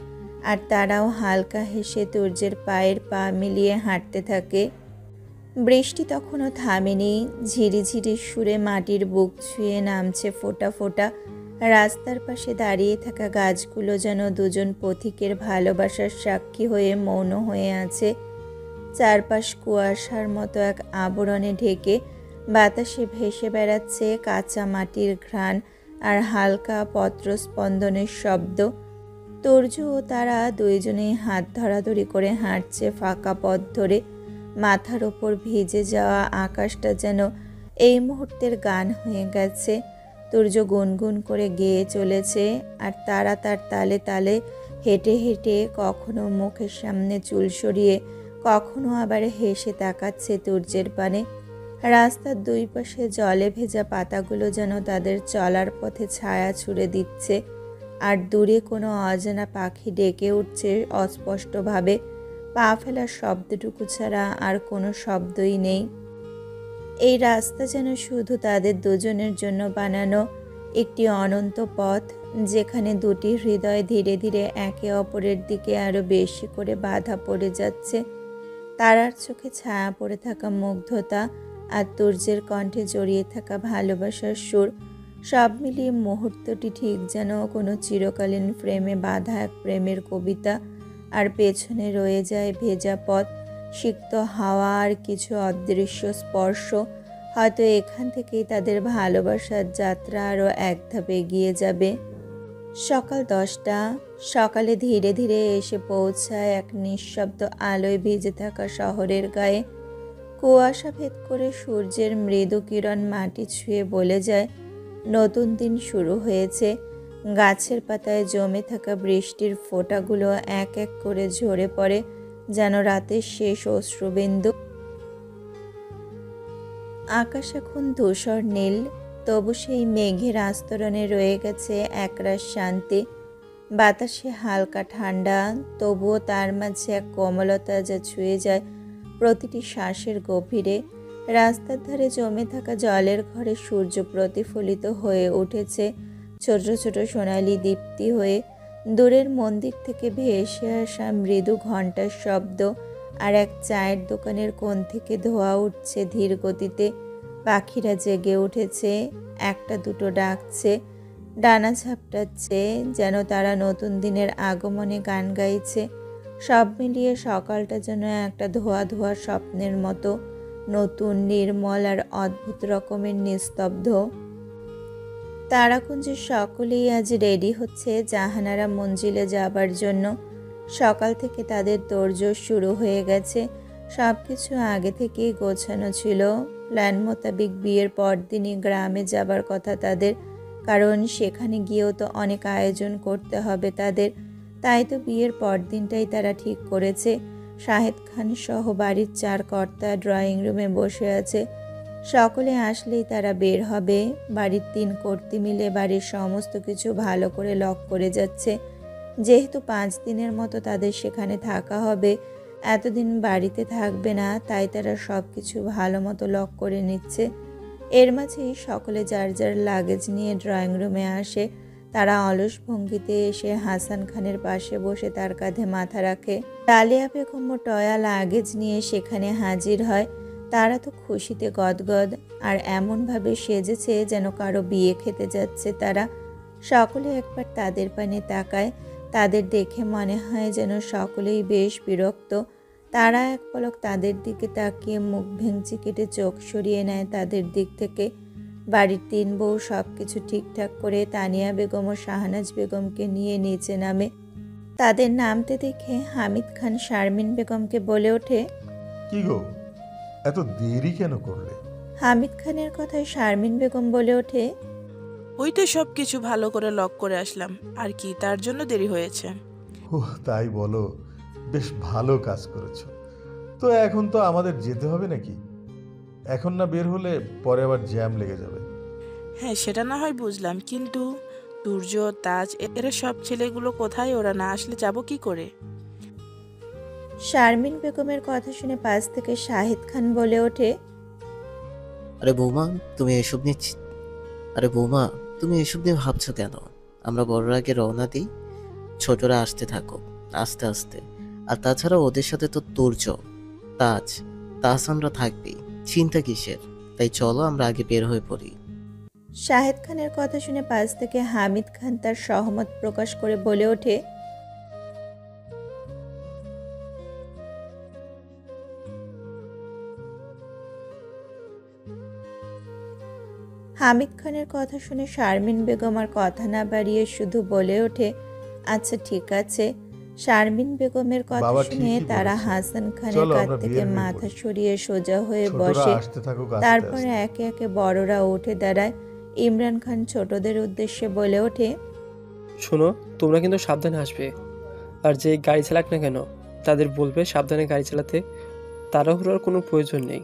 আর তারাও হালকা হেসে তুর্যের পায়ের পা মিলিয়ে হাঁটতে থাকে। বৃষ্টি তখনও থামেনি। ঝিরিঝিরি সুরে মাটির বুক ছুঁয়ে নামছে ফোঁটা ফোঁটা। রাস্তার পাশে দাঁড়িয়ে থাকা গাছগুলো যেন দুজন পথিকের ভালোবাসার সাক্ষী হয়ে মৌন হয়ে আছে। চারপাশ কুয়াশার মতো এক আবরণে ঢেকে বাতাসে ভেসে বেড়াচ্ছে কাঁচা মাটির ঘ্রাণ আর হালকা পত্রস্পন্দনের শব্দ। তুর্য ও তারা দুইজনেই হাত ধরাধরি করে হাঁটছে ফাঁকা পথ ধরে। মাথার ওপর ভিজে যাওয়া আকাশটা যেন এই মুহূর্তের গান হয়ে গেছে। তুর্য গুনগুন করে গেয়ে চলেছে আর তারা তার তালে তালে হেঁটে হেঁটে কখনো মুখের সামনে চুল সরিয়ে কখনো আবার হেসে তাকাচ্ছে তুর্যের পানে। রাস্তার দুই পাশে জলে ভেজা পাতাগুলো যেন তাদের চলার পথে ছায়া ছুঁড়ে দিচ্ছে। আর দূরে কোনো অজানা পাখি ডেকে উঠছে অস্পষ্টভাবে। পা ফেলার শব্দটুকু ছাড়া আর কোনো শব্দই নেই। এই রাস্তা যেন শুধু তাদের দুজনের জন্য বানানো একটি অনন্ত পথ, যেখানে দুটি হৃদয় ধীরে ধীরে একে অপরের দিকে আরো বেশি করে বাধা পড়ে যাচ্ছে। তারার চোখে ছায়া পড়ে থাকা মুগ্ধতা আর তুর্যের কণ্ঠে জড়িয়ে থাকা ভালোবাসার সুর, সব মিলিয়ে মুহূর্তটি ঠিক যেন কোনো চিরকালীন ফ্রেমে বাঁধা এক প্রেমের কবিতা। আর পেছনে রয়ে যায় ভেজা পথ, সিক্ত হাওয়া আর কিছু অদৃশ্য স্পর্শ। হয়তো এখান থেকেই তাদের ভালোবাসার যাত্রা আরও এক ধাপ এগিয়ে যাবে। সকাল 10টা। সকালে ধীরে ধীরে এসে পৌঁছায় এক নিঃশব্দ আলোয় ভিজে থাকা শহরের গায়ে। কুয়াশা ভেদ করে সূর্যের মৃদু কিরণ মাটি ছুঁয়ে বলে যায় নতুন দিন শুরু হয়েছে। গাছের পাতায় জমে থাকা বৃষ্টির ফোঁটাগুলো এক এক করে ঝরে পড়ে যেন রাতের শেষ অশ্রুবিন্দু। আকাশ এখন ধূসর নীল, তবু সেই মেঘের আস্তরণে রয়ে গেছে একরাশ শান্তি। বাতাসে হালকা ঠান্ডা, তবুও তার মাঝে এক কোমলতা যা ছুঁয়ে যায় প্রতিটি শ্বাসের গভীরে। রাস্তার ধারে জমে থাকা জলের ঘরে সূর্য প্রতিফলিত হয়ে উঠেছে ছোট ছোট সোনালি দীপ্তি হয়ে। দূরের মন্দির থেকে ভেসে আসা মৃদু ঘণ্টার শব্দ আর এক চায়ের দোকানের কোণ থেকে ধোঁয়া উঠছে ধীর গতিতে। পাখিরা জেগে উঠেছে, একটা দুটো ডাকছে, ডানা ঝাপটাচ্ছে, যেন তারা নতুন দিনের আগমনে গান গাইছে। সব মিলিয়ে সকালটা যেন একটা ধোয়া ধোয়া স্বপ্নের মতো, নতুন, নির্মল আর অদ্ভুত রকমের নিস্তব্ধ। তারাকুঞ্জের সকলেই আজ রেডি হচ্ছে জাহানারা মঞ্জিলে যাবার জন্য। সকাল থেকে তাদের তোড়জোড় শুরু হয়ে গেছে। সব কিছু আগে থেকেই গোছানো ছিল। প্ল্যান মোতাবেক বিয়ের পরদিনই গ্রামে যাবার কথা তাদের, কারণ সেখানে গিয়েও তো অনেক আয়োজন করতে হবে তাদের। তাই তো বিয়ের পরদিনটাই তারা ঠিক করেছে। শাহেদ খান সহ বাড়ির 4 কর্তা ড্রয়িং রুমে বসে আছে। সকলে আসলেই তারা বের হবে। বাড়ির 3 কর্তি মিলে বাড়ির সমস্ত কিছু ভালো করে লক করে যাচ্ছে। যেহেতু 5 দিনের মতো তাদের সেখানে থাকা হবে, এতদিন বাড়িতে থাকবে না, তাই তারা সব কিছু ভালো মতো লক করে নিচ্ছে। এর মাঝেই সকলে যার যার লাগেজ নিয়ে ড্রয়িং রুমে আসে। তারা অলস ভঙ্গিতে এসে হাসান খানের পাশে বসে তার কাঁধে মাথা রাখে। ডালিয়া বেগম ও টয়া লাগেজ নিয়ে সেখানে হাজির হয়। তারা তো খুশিতে গদগদ, আর এমনভাবে সেজেছে যেন কারো বিয়ে খেতে যাচ্ছে তারা। সকলে একবার তাদের পানে তাকায়। তাদের দেখে মনে হয় যেন সকলেই বেশ বিরক্ত। তারা এক পলক তাদের দিকে তাকিয়ে মুখ ভেঙচি কেটে চোখ সরিয়ে নেয় তাদের দিক থেকে। বাড়ির 3 বউ সব কিছু ঠিকঠাক করে তানিয়া বেগম ও শাহনাজ বেগমকে নিয়ে নিচে নামে। তাদের নামতে দেখে হামিদ খান শারমিন বেগমকে বলে ওঠে, কি গো, এত দেরি কেন করলে? হামিদ খানের কথায় শারমিন বেগম বলে ওঠে, ওই তো সব কিছু ভালো করে লক করে আসলাম, আর কি তার জন্য দেরি হয়েছে। ওহ, তাই বলো? বেশ ভালো কাজ করেছো। তো এখন তো আমাদের যেতে হবে নাকি? এখন না বের হলে পরে আবার জ্যাম লেগে যাবে। হ্যাঁ, সেটা না হয় বুঝলাম, কিন্তু সূর্য, তাজ, এরা সব ছেলেগুলো কোথায়? ওরা না আসলে যাব কি করে? শারমিন বেগমের কথা শুনে পাশ থেকে শাহিদ খান বলে ওঠে, আরে বৌমা তুমি এসব নিয়ে ভাবছো কেন? আমরা বড়রা আগে রওনা দিই, ছোটরা আসতে থাকো আস্তে আস্তে। আর তাছাড়া ওদের সাথে তো তুর্য, তাজ, তাহসানরা থাকবেই, চিন্তা কিসের? তাই চলো আমরা আগে বের হয়ে পড়ি। শাহিদ খানের কথা শুনে পাশ থেকে হামিদ খান তার সহমত প্রকাশ করে বলে ওঠে, হামিদ খানের কথা শুনে শারমিন বেগম আর কথা না বাড়িয়ে শুধু বলে ওঠে, আচ্ছা ঠিক আছে। শারমিন বেগমের কথা শুনে তারা হাসান খানের কাছ থেকে মাথা সরিয়ে সোজা হয়ে বসে। তারপর একে একে বড়রা উঠে দাঁড়ায়। ইমরান খান ছোটদের উদ্দেশ্যে বলে ওঠে, শোনো, তোমরা কিন্তু সাবধানে আসবে, আর যে গাড়ি চালাক না কেন তাদের বলবে সাবধানে গাড়ি চালাতে। তাড়াহুড়োর কোনো প্রয়োজন নেই,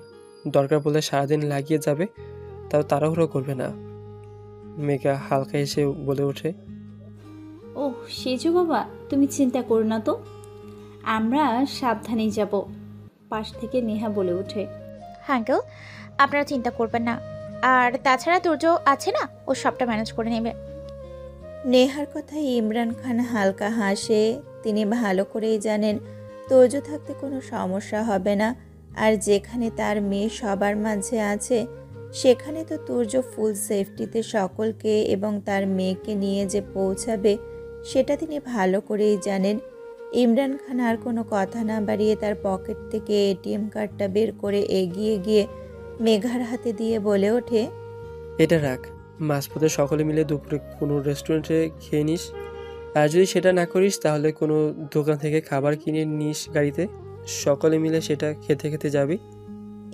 দরকার পড়লে সারাদিন লাগিয়ে যাবে, তাও তাড়াহুড়ো করবে না। মেঘা হালকা এসে বলে ওঠে, ও সেজো বাবা, তুমি চিন্তা করো না তো, আমরা সাবধানেই যাব। পাশ থেকে নেহা বলে ওঠে, আঙ্কেল আপনারা চিন্তা করবেন না, আর তাছাড়া তুর্য আছে না, ও সবটা ম্যানেজ করে নেবে। নেহার কথায় ইমরান খান হালকা হাসে। তিনি ভালো করেই জানেন তুর্য থাকতে কোনো সমস্যা হবে না, আর যেখানে তার মেয়ে সবার মাঝে আছে সেখানে তো তুর্য ফুল সেফটিতে সকলকে এবং তার মেয়েকে নিয়ে যে পৌঁছাবে সেটা তিনি ভালো করেই জানেন। ইমরান খান আর কোনো কথা না বাড়িয়ে তার পকেট থেকে এটিএম কার্ডটা বের করে এগিয়ে গিয়ে মেঘার হাতে দিয়ে বলে ওঠে, এটা রাখ, মাঝপথে সকলে মিলে দুপুরে কোনো রেস্টুরেন্টে খেয়ে নিস, আর যদি সেটা না করিস তাহলে কোনো দোকান থেকে খাবার কিনে নিস গাড়িতে, সকলে মিলে সেটা খেতে খেতে যাবি।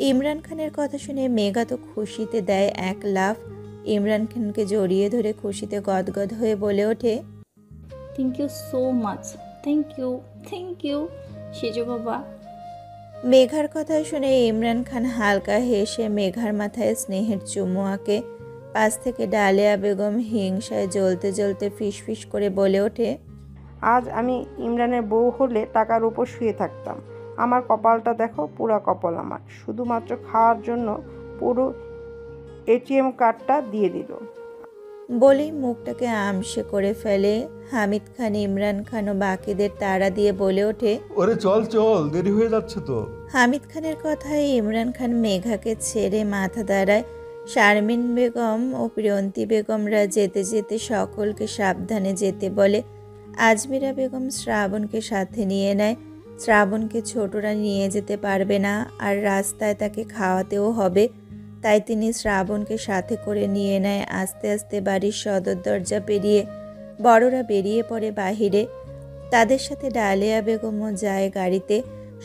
ইমরান খানের কথা শুনে মেঘা তো খুশিতে দেয় এক লাফ। ইমরান খানকে জড়িয়ে ধরে খুশিতে গদগদ হয়ে বলে ওঠে, thank you so much, thank you সেজো বাবা। মেঘার কথা শুনে ইমরান খান হালকা হেসে মেঘার মাথায় স্নেহের চুমু আঁকে। পাশ থেকে ডালিয়া বেগম হিংসায় জ্বলতে জ্বলতে ফিসফিস করে বলে ওঠে, আজ আমি ইমরানের বউ হলে টাকার উপর শুয়ে থাকতাম। আমার কপালটা দেখো, পুরা কপাল আমার। শুধুমাত্র খাওয়ার জন্য পুরো এটিএম কার্ডটা দিয়ে দিল। বলেই মুখটাকে আমসে করে ফেলে। হামিদ খান ইমরান খান ও বাকিদের তাড়া দিয়ে বলে ওঠে, ওরে চল চল, দেরি হয়ে যাচ্ছে তো। হামিদ খানের কথায় ইমরান খান মেঘাকে ছেড়ে মাথা দাঁড়ায়। শারমিন বেগম ও প্রিয়ন্তী বেগমরা যেতে যেতে সকলকে সাবধানে যেতে বলে। আজমিরা বেগম শ্রাবণকে সাথে নিয়ে নেয়। শ্রাবণকে ছোটরা নিয়ে যেতে পারবে না, আর রাস্তায় তাকে খাওয়াতেও হবে, তাই তিনি শ্রাবণকে সাথে করে নিয়ে নেয়। আস্তে আস্তে বাড়ির সদর দরজা পেরিয়ে বড়রা বেরিয়ে পড়ে বাহিরে। তাদের সাথে ডালিয়া বেগমও যায় গাড়িতে।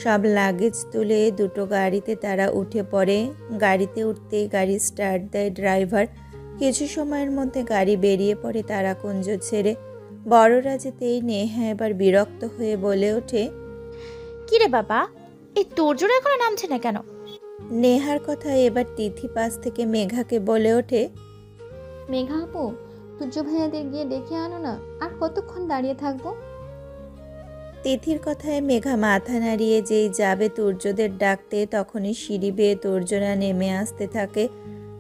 সব লাগেজ তুলে দুটো গাড়িতে তারা উঠে পড়ে। গাড়িতে উঠতেই গাড়ি স্টার্ট দেয় ড্রাইভার। কিছু সময়ের মধ্যে গাড়ি বেরিয়ে পড়ে তারাকুঞ্জ ছেড়ে। বড়রা যেতেই নেহা এবার বিরক্ত হয়ে বলে ওঠে, কিরে বাবা, এই তুর্যরা এখনো নামছে না কেন? নেহার কথা এবার তিথি পাশ থেকে মেঘাকে বলে ওঠে, মেঘা আপু, তুর্য ভাইয়াদের গিয়ে ডেকে আনো না, আর কতক্ষণ দাঁড়িয়ে থাকবো? তিথির কথায় মেঘা মাথা নাড়িয়ে যেই যাবে তুর্যদের ডাকতে, তখনই সিঁড়ি বেয়ে তুর্যরা নেমে আসতে থাকে।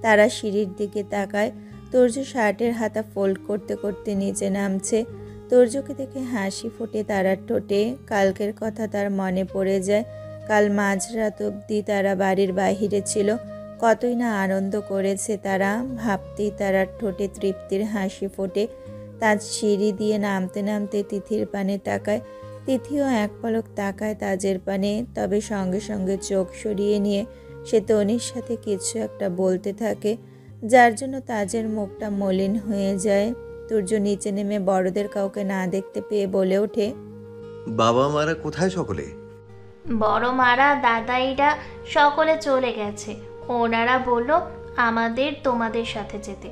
তারা সিঁড়ির দিকে তাকায়। তুর্য শার্টের হাতা ফোল্ড করতে করতে নিচে নামছে। তুর্যকে দেখে হাসি ফোটে তারার ঠোঁটে। কালকের কথা তার মনে পড়ে যায়। কাল মাঝরাত অবধি তারা বাড়ির বাহিরে ছিল। কতই না আনন্দ করেছে তারা। ভাবতেই তারার ঠোঁটে তৃপ্তির হাসি ফোটে। তাজ সিঁড়ি দিয়ে নামতে নামতে তিথির পানে তাকায়। তিথিও এক পলক তাকায় তাজের পানে, তবে সঙ্গে সঙ্গে চোখ সরিয়ে নিয়ে সে তনির সাথে কিছু একটা বলতে থাকে, যার জন্য তাজের মুখটা মলিন হয়ে যায়। তুর্য নিচে নেমে বড়দের কাউকে না দেখতে পেয়ে বলে ওঠে, বাবা মারা কোথায় সকলে? বড় মারা দাদাইরা সকলে চলে গেছে। ওনারা বলল আমাদের তোমাদের সাথে যেতে।